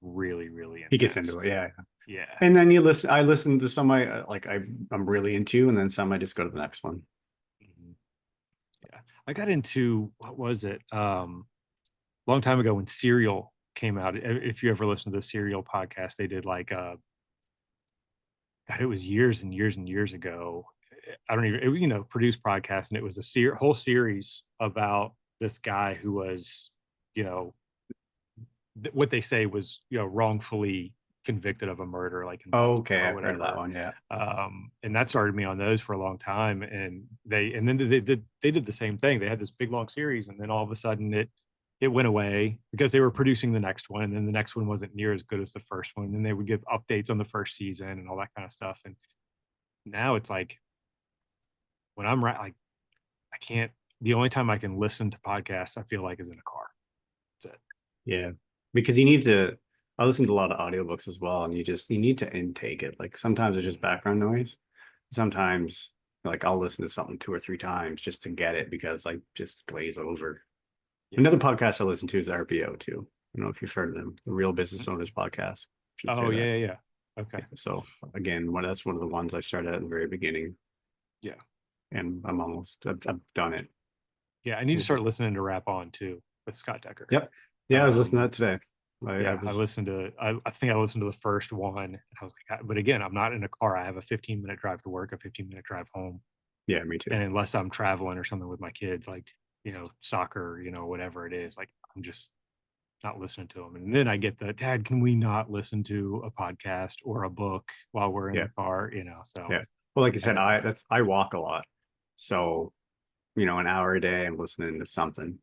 really really intense.
he gets into it, yeah.
Yeah.
And then I listen to some I'm really into, and then some I just go to the next one.
Mhm. Yeah, I got into what was it? Long time ago when Serial came out. If you ever listened to the Serial podcast, they did like God, it was years and years and years ago. I don't even, produced podcast, and it was a whole series about this guy who was, you know, what they say was, wrongfully convicted of a murder, like in
Oh,
Baltimore
okay,
or
I've heard of that
whatever.
one. Yeah.
And that started me on those for a long time. And then they did the same thing. They had this big long series, and then all of a sudden it went away because they were producing the next one, and then the next one wasn't near as good as the first one. And then they would give updates on the first season and all that kind of stuff. And now it's like when I'm right, like I can't. The only time I can listen to podcasts, I feel like, is in a car. That's it.
Yeah. Because you need to I listen to a lot of audiobooks as well, and you need to intake it. Like sometimes it's just background noise. Sometimes like I'll listen to something two or three times just to get it because like just glaze over.
Yeah.
Another podcast I listen to is RPO too. I don't know if you've heard of them, the Real Business Owners Podcast. Should say
Oh
that.
yeah. Okay.
So again, that's one of the ones I started at the very beginning.
Yeah.
And I've done it.
Yeah, I need to start listening to Rap On too with Scott Decker.
Yep. Yeah, I was listening to that today.
I listened to. I think I listened to the first one. And I was like, but again, I'm not in a car. I have a 15-minute drive to work, a 15-minute drive home.
Yeah, me too.
And unless I'm traveling or something with my kids, like soccer, whatever it is, like I'm just not listening to them. And then I get the Dad, can we not listen to a podcast or a book while we're in the car? So
yeah. Well, like I said, I walk a lot, so an hour a day I'm listening to something,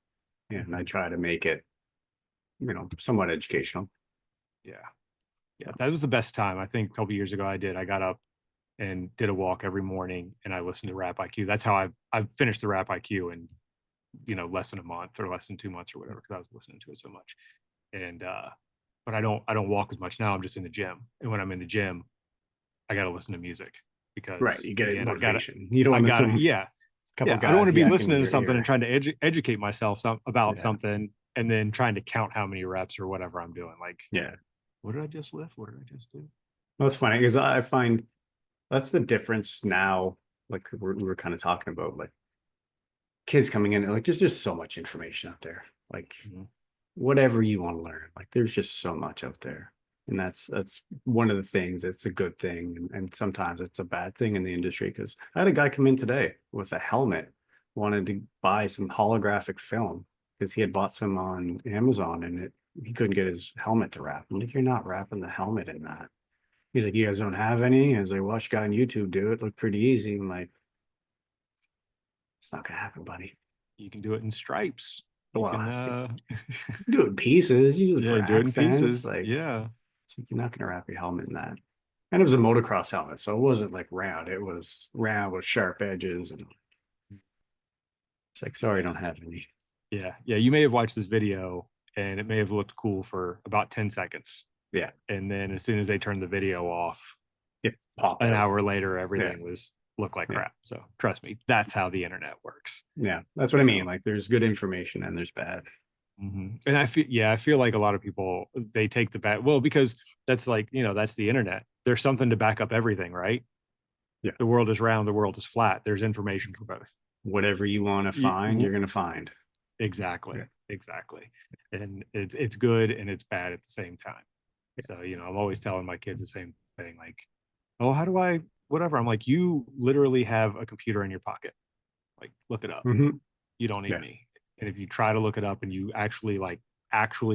and I try to make it somewhat educational.
Yeah, that was the best time. I think a couple years ago I got up and did a walk every morning, and I listened to Rap IQ. That's how I've finished the Rap IQ in less than a month or less than 2 months or whatever, because I was listening to it so much. And but I don't walk as much now. I'm just in the gym, and when I'm in the gym, I got to listen to music because
you get motivation.
I don't want to be listening to something
and
and trying to educate myself about something and then trying to count how many reps or whatever I'm doing. Like,
Yeah.
what did I just lift? What did I just do?
Well, it's funny because I find that's the difference now. Like we were kind of talking about, like kids coming in, like there's just so much information out there. Like
Mhm.
whatever you want to learn, like there's just so much out there. And that's one of the things. It's a good thing, and sometimes it's a bad thing in the industry. Because I had a guy come in today with a helmet, wanted to buy some holographic film because he had bought some on Amazon, and he couldn't get his helmet to wrap. I'm like, you're not wrapping the helmet in that. He's like, you guys don't have any? I was like, watch a guy on YouTube do it. Looked pretty easy. I'm like, it's not gonna happen, buddy.
You can do it in stripes. You
Well,
can,
I see. Do it in pieces, use it
yeah,
for
do it in
accents.
pieces.
Like,
Yeah.
it's like you're not gonna wrap your helmet in that. And it was a motocross helmet, so it wasn't like round. It was round with sharp edges, and it's like, sorry, I don't have any.
Yeah. Yeah. You may have watched this video and it may have looked cool for about 10 seconds.
Yeah,
And then as soon as they turned the video off,
it popped
an
out.
hour later,
Yeah,
everything was looked like
yeah,
crap. So trust me, that's how the internet works.
yeah. That's what I mean.
So,
Like, there's good information and there's bad.
and I feel like a lot of people, they take the bad, well, because that's like, that's the internet. There's something to back up everything, right?
Yeah,
The world is round, the world is flat. There's information for both.
whatever you want to find, you're gonna find.
Exactly.
Yeah.
Exactly. And it's good and it's bad at the same time. So, I'm always telling my kids the same thing, like, oh, how do I, whatever. I'm like, you literally have a computer in your pocket. Like, look it up.
Hmm.
You don't need
Yeah,
me. And if you try to look it up and you actually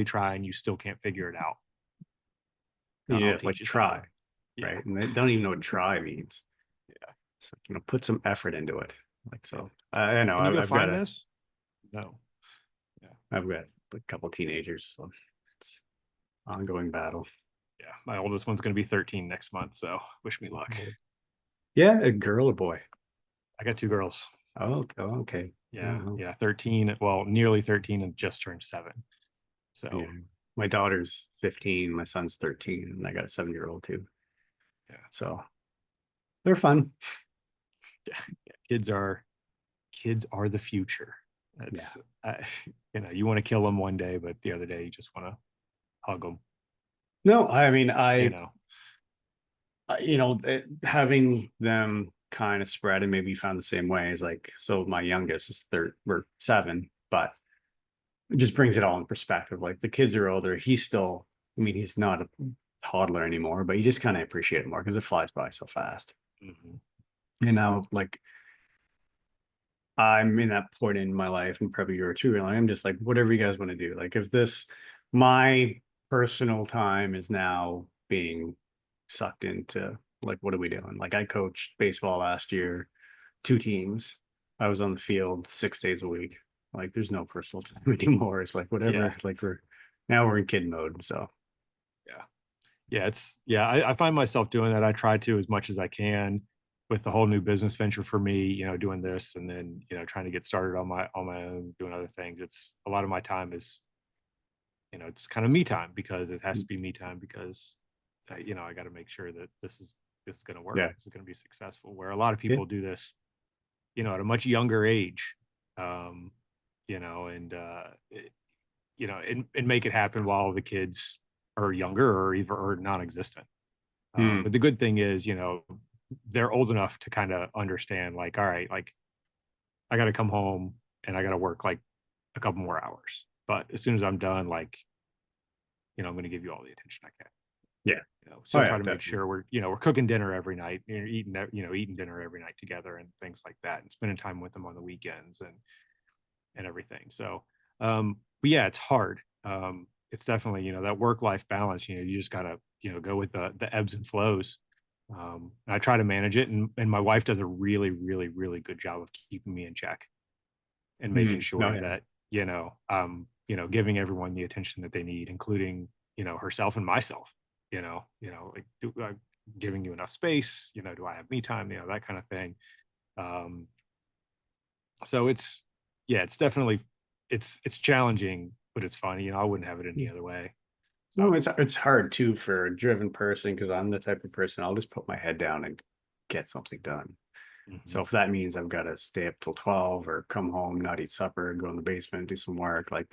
try and you still can't figure it out, then I'll
yeah. Like
teach you
try,
something. Yeah.
right? And they don't even know what try means.
Yeah.
So, put some effort into it. Like,
Yeah.
so I know
Can you go
I've got
find this? No. Yeah.
I've got a couple teenagers, so it's ongoing battle.
Yeah. My oldest one's going to be 13 next month. So wish me luck.
Yeah, a girl or boy?
I got two girls.
Oh, okay.
Yeah.
Oh,
Yeah. 13, well, nearly 13 and just turned 7. So,
yeah. My daughter's 15, my son's 13, and I got a 7-year-old too.
yeah.
So they're fun.
Yeah. Kids are the future.
Yeah.
That's, you want to kill them one day, but the other day you just want to hug them,
No, I mean,
you know?
having them kind of spread, and maybe you found the same way, is like, so my youngest is we're 7, but it just brings it all in perspective. Like the kids are older. He's still, I mean, he's not a toddler anymore, but you just kind of appreciate it more because it flies by so fast.
Mhm.
And now, like, I'm in that point in my life, and probably you are too. And I'm just like, whatever you guys want to do. Like, if my personal time is now being sucked into, like, what are we doing? Like, I coached baseball last year, 2 teams. I was on the field 6 days a week. Like, there's no personal time anymore. It's like
Yeah.
whatever. Like we're in kid mode. So
Yeah. Yeah. I find myself doing that. I try to as much as I can with the whole new business venture for me, doing this and then, trying to get started on my own, doing other things. It's a lot of my time is, it's kind of me time because it has to be me time because, I got to make sure that this is going to work.
yeah,
This is going to be successful. Where a lot of
yeah,
people do this, at a much younger age, and, and make it happen while the kids are younger or even or non-existent.
Hmm.
But the good thing is, they're old enough to kind of understand, like, all right, like I got to come home and I got to work like a couple more hours. But as soon as I'm done, like, I'm going to give you all the attention I can.
Yeah. Oh
Still
yeah,
try to make
definitely.
sure we're cooking dinner every night, eating dinner every night together and things like that, and spending time with them on the weekends and everything. So, but yeah, it's hard. It's definitely, that work-life balance, you just gotta, go with the ebbs and flows. And I try to manage it, and my wife does a really, really, really good job of keeping me in check and making
Hmm. No,
sure
yeah.
that, giving everyone the attention that they need, including, herself and myself, like giving you enough space, do I have me time, that kind of thing. Um, so it's definitely, it's challenging, but it's fun. I wouldn't have it any other way.
No,
So,
it's hard too for a driven person because I'm the type of person I'll just put my head down and get something done. So
mhm.
if that means I've got to stay up till 12 or come home, not eat supper, go in the basement, do some work, like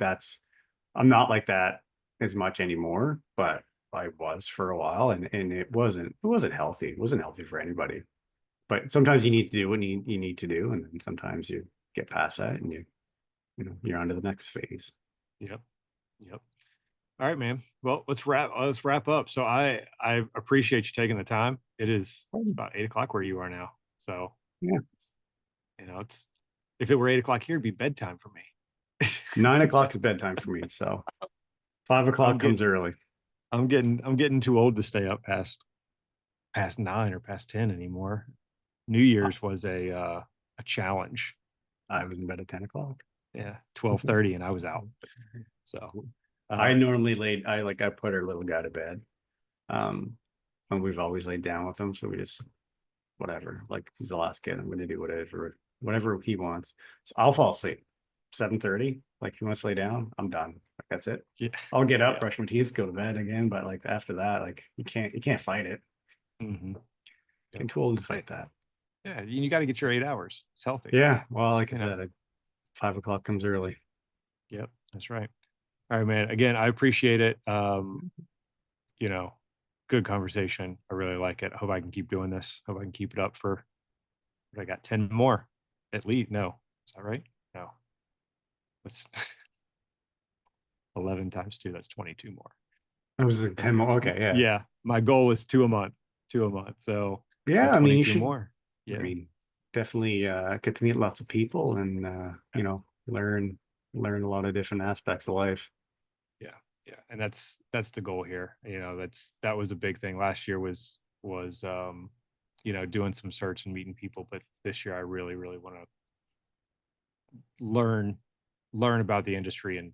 I'm not like that as much anymore, but I was for a while, and it wasn't healthy. It wasn't healthy for anybody. But sometimes you need to do what you need to do, and then sometimes you get past that, and you're on to the next phase.
Yep. Yep. All right, man. Well, let's wrap up. So I appreciate you taking the time. It's about 8 o'clock where you are now. So
Yeah,
it's if it were 8 o'clock here, it'd be bedtime for me.
9 o'clock is bedtime for me, so 5 o'clock
I'm
comes
getting
early.
I'm getting too old to stay up past 9 or past 10 anymore. New Year's was a challenge.
I was in bed at 10 o'clock.
Yeah, 12:30 and I was out. So
I
um
normally I put our little guy to bed. And we've always laid down with him, so we just whatever. Like he's the last kid. I'm gonna do whatever he wants. So I'll fall asleep. 7:30. Like if he wants to lay down, I'm done. Like that's it.
yeah,
I'll get up,
yeah.
brush my teeth, go to bed again. But like after that, like you can't fight it.
hmm
Getting too old to fight that.
Yeah, you got to get your 8 hours. It's healthy.
Yeah. Well, like I
You know.
said, 5 o'clock comes early.
Yep, that's right. All right, man. Again, I appreciate it. You know, good conversation. I really like it. I hope I can keep doing this. Hope I can keep it up for I got 10 more at least. No, is that right? No. What's 11 times 2? That's 22 more.
I was like 10 more. Okay, yeah.
Yeah, my goal is two a month. Two a month. So
Yeah,
got
I mean you
22
should
more.
I
Yeah.
mean definitely get to meet lots of people and learn a lot of different aspects of life.
Yeah, yeah, and that's the goal here. That was a big thing last year was doing some search and meeting people, but this year I really really want to learn learn about the industry and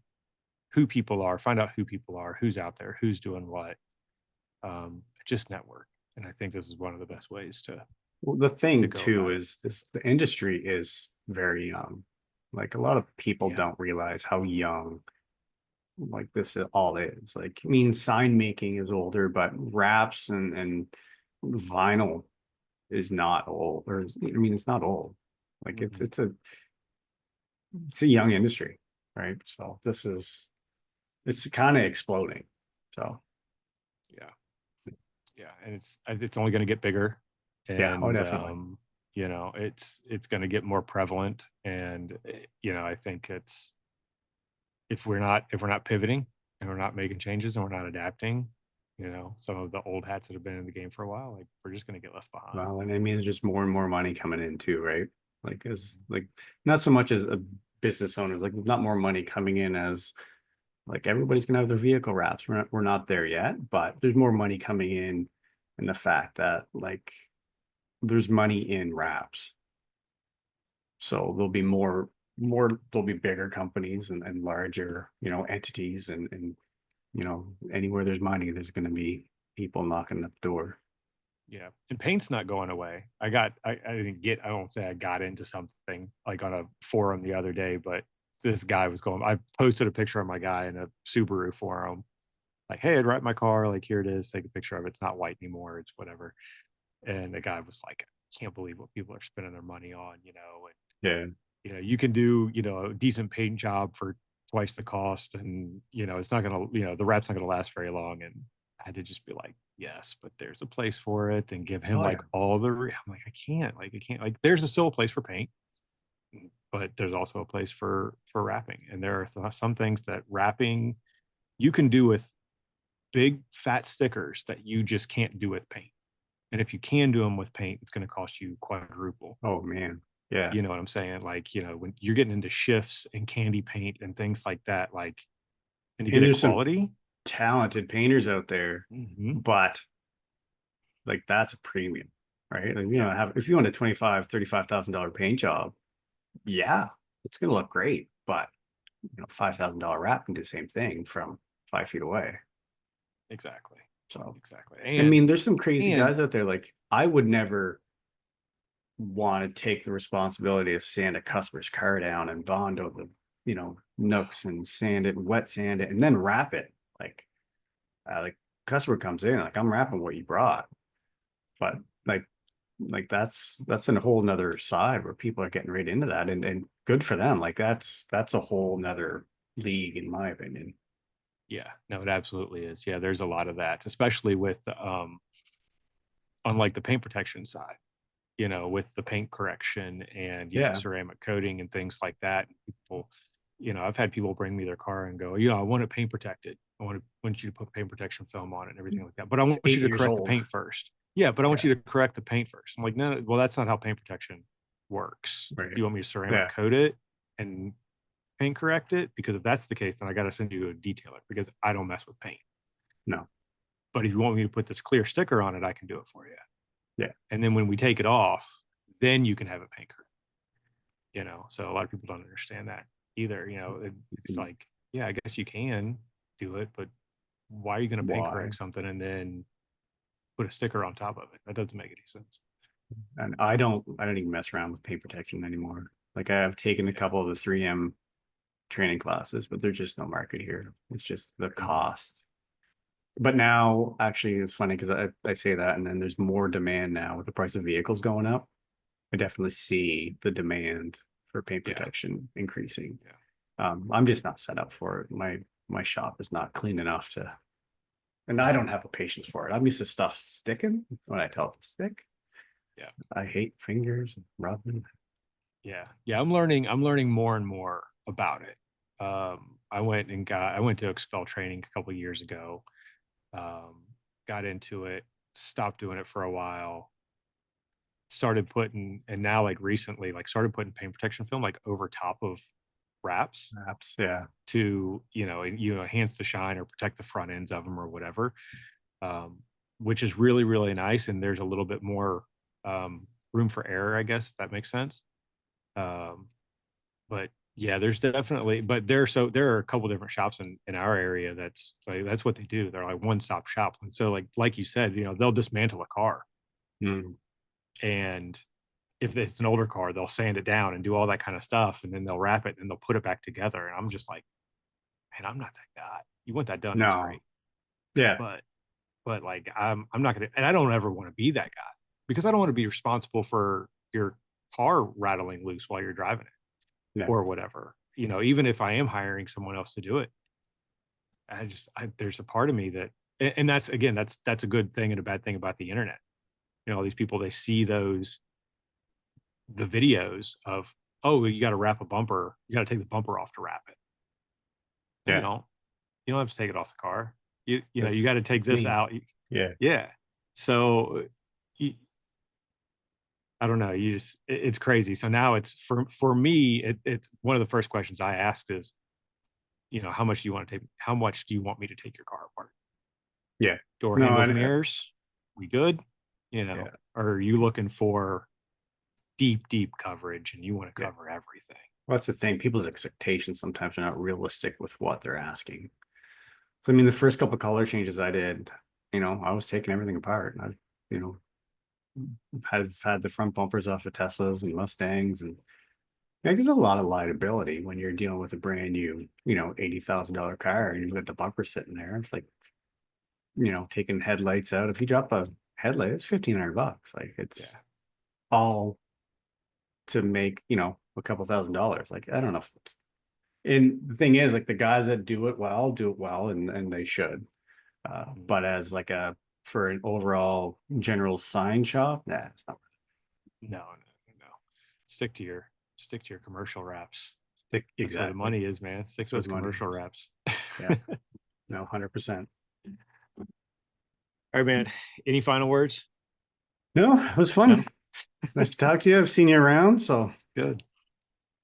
who people are, find out who people are, who's out there, who's doing what. Just network, and I think this is one of the best ways
Well, the
to
thing
go
too
about it.
is the industry is very young. Like a lot of people
Yeah.
don't realize how young like all is. Like I mean sign making is older, but wraps and vinyl is not old. Or I mean it's not old. Like it's
Mhm.
it's a it's a young industry, right? So it's kind of exploding. So
Yeah. Yeah, and it's only going to get bigger,
yeah, oh
and
definitely.
it's going to get more prevalent, and I think it's if we're not pivoting and we're not making changes and we're not adapting, some of the old hats that have been in the game for a while, like we're just going to get left behind.
Well, and I mean, there's just more and more money coming in too, right? Like as like not so much as a business owners, like not more money coming in as like everybody's gonna have their vehicle wraps. We're not there yet, but there's more money coming in the fact that like there's money in wraps. So there'll be bigger companies and larger, entities and anywhere there's money, there's gonna be people knocking at the door.
Yeah, and paint's not going away. I don't say I got into something like on a forum the other day, but this guy was going. I posted a picture of my guy in a Subaru forum, like, hey, I'd write my car, like here it is, take a picture of it. It's not white anymore, it's whatever. And the guy was like, I can't believe what people are spending their money on, and
Yeah.
you can do, a decent paint job for twice the cost, and it's not gonna, the wrap's not gonna last very long. And I had to just be like, yes, but there's a place for it, and give him
Oh
like
yeah.
I'm like, I can't, like there's still a place for paint, but there's also a place for wrapping. And there are some things that wrapping you can do with big fat stickers that you just can't do with paint. And if you can do them with paint, it's going to cost you quadruple.
Oh man. Yeah.
You know what I'm saying? Like, when you're getting into shifts and candy paint and things like that, like, and to get
And
it
there's some
quality.
talented painters out there,
Mhm.
but like that's a premium, right? Like,
Yeah.
have if you want a 35,000 paint job, yeah, it's gonna look great, but $5,000 wrap can do the same thing from 5 feet away.
Exactly.
So
Exactly.
I mean, there's some crazy
And
guys out there. Like I would never want to take the responsibility to sand a customer's car down and bondo the, nooks and sand it, wet sand it, and then wrap it. Like customer comes in, like I'm wrapping what you brought. But like that's a whole nother side where people are getting right into that and good for them. Like that's a whole nother league in my opinion.
Yeah, no, it absolutely is. Yeah, there's a lot of that, especially with unlike the paint protection side, with the paint correction and,
Yeah.
ceramic coating and things like that. People, I've had people bring me their car and go, I want it paint protected. I want you to put paint protection film on it and everything like that. But I
It's
want you
eight
to
years
correct the
old.
paint first. Yeah, but I want
Yeah.
you to correct the paint first. I'm like, no, well, that's not how paint protection works.
Right.
You want me to ceramic
Yeah.
coat it and paint correct it? Because if that's the case, then I got to send you to a detailer because I don't mess with paint.
No.
But if you want me to put this clear sticker on it, I can do it for you.
Yeah.
And then when we take it off, then you can have it paint correct. So a lot of people don't understand that either. It's like, yeah, I guess you can do it, but why are you going to paint
Why?
correct something and then put a sticker on top of it? That doesn't make any sense.
And I don't even mess around with paint protection anymore. Like I've taken a couple of the 3M training classes, but there's just no market here. It's just the cost. But now actually it's funny because I say that and then there's more demand now with the price of vehicles going up. I definitely see the demand for paint
Yeah.
protection increasing.
Yeah.
I'm just not set up for it. My shop is not clean enough to, and I don't have the patience for it. I'm used to stuff sticking when I tell it to stick.
Yeah.
I hate fingers rubbing.
Yeah. Yeah. I'm learning more and more about it. I went to expel training a couple of years ago. Got into it, stopped doing it for a while, started putting, and now like recently, like started putting paint protection film like over top of wraps
Perhaps, yeah.
to, enhance the shine or protect the front ends of them or whatever. Um, which is really, really nice. And there's a little bit more room for error, I guess, if that makes sense. Um, but yeah, there's definitely, but there are a couple different shops in our area that's what they do. They're like one-stop shops. And so like you said, they'll dismantle a car,
Mm.
and if it's an older car, they'll sand it down and do all that kind of stuff, and then they'll wrap it and they'll put it back together. And I'm just like, man, I'm not that guy. You want that done, that's
No.
great.
Yeah.
But like I'm not gonna, and I don't ever want to be that guy because I don't want to be responsible for your car rattling loose while you're driving it
Yeah.
or whatever. Even if I am hiring someone else to do it, there's a part of me that, and that's again, that's a good thing and a bad thing about the internet. All these people, they see the videos of, oh, you got to wrap a bumper, you got to take the bumper off to wrap it. No,
Yeah.
you don't have to take it off the car. You
That's,
got to take
that's
this
me.
out.
Yeah.
Yeah. So I don't know. It's crazy. So now it's for me, it's one of the first questions I asked is, how much do you want to take? How much do you want me to take your car apart?
Yeah.
Door
No,
handles, mirrors, we good?
yeah.
Or are you looking for deep coverage and you want to
Yeah.
cover everything?
Well, that's the thing. People's expectations sometimes are not realistic with what they're asking. So, I mean, the first couple of color changes I did, I was taking everything apart. I, you know, have had the front bumpers off of Teslas and Mustangs, and there's a lot of liability when you're dealing with a brand new, $80,000 car and you've got the bumper sitting there. It's like, taking headlights out. If you drop a headlight, it's $1,500. Like it's
Yeah.
all to make, a couple $1,000s. Like, I don't know. And the thing is, like the guys that do it well, and they should. But as like for an overall general sign shop, it's not
No. Stick to your commercial wraps.
stick
That's where the
exactly.
money is, man. Stick
That's
to
where
those
the money
commercial
is.
wraps.
Yeah, no, 100%.
All right, man. Any final words?
No, it was fun.
No?
Nice to talk to you. I've seen you around, so
Good.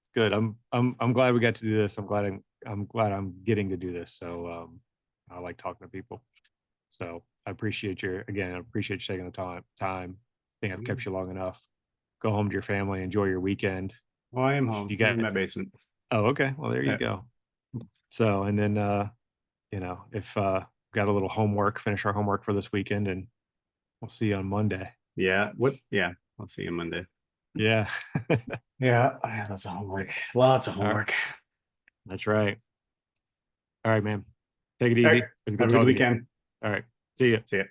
It's good. I'm glad we got to do this. I'm glad I'm getting to do this. So I like talking to people. So I appreciate I appreciate you taking the time. I think I've kept you long enough. Go home to your family, enjoy your weekend.
well, I am home.
You
I'm
got
in my basement.
Oh, okay. Well, there you
Yeah.
go. So, and then if got a little homework, finish our homework for this weekend, and we'll see you on Monday.
Yeah. What? Yeah. I'll see you Monday.
Yeah.
Yeah, I have lots of homework. Lots of
All right.
homework.
That's right. All right, man. Take it
All
easy.
right.
It was
Have
good
a good
talking to you.
weekend.
All right. See you.
See ya.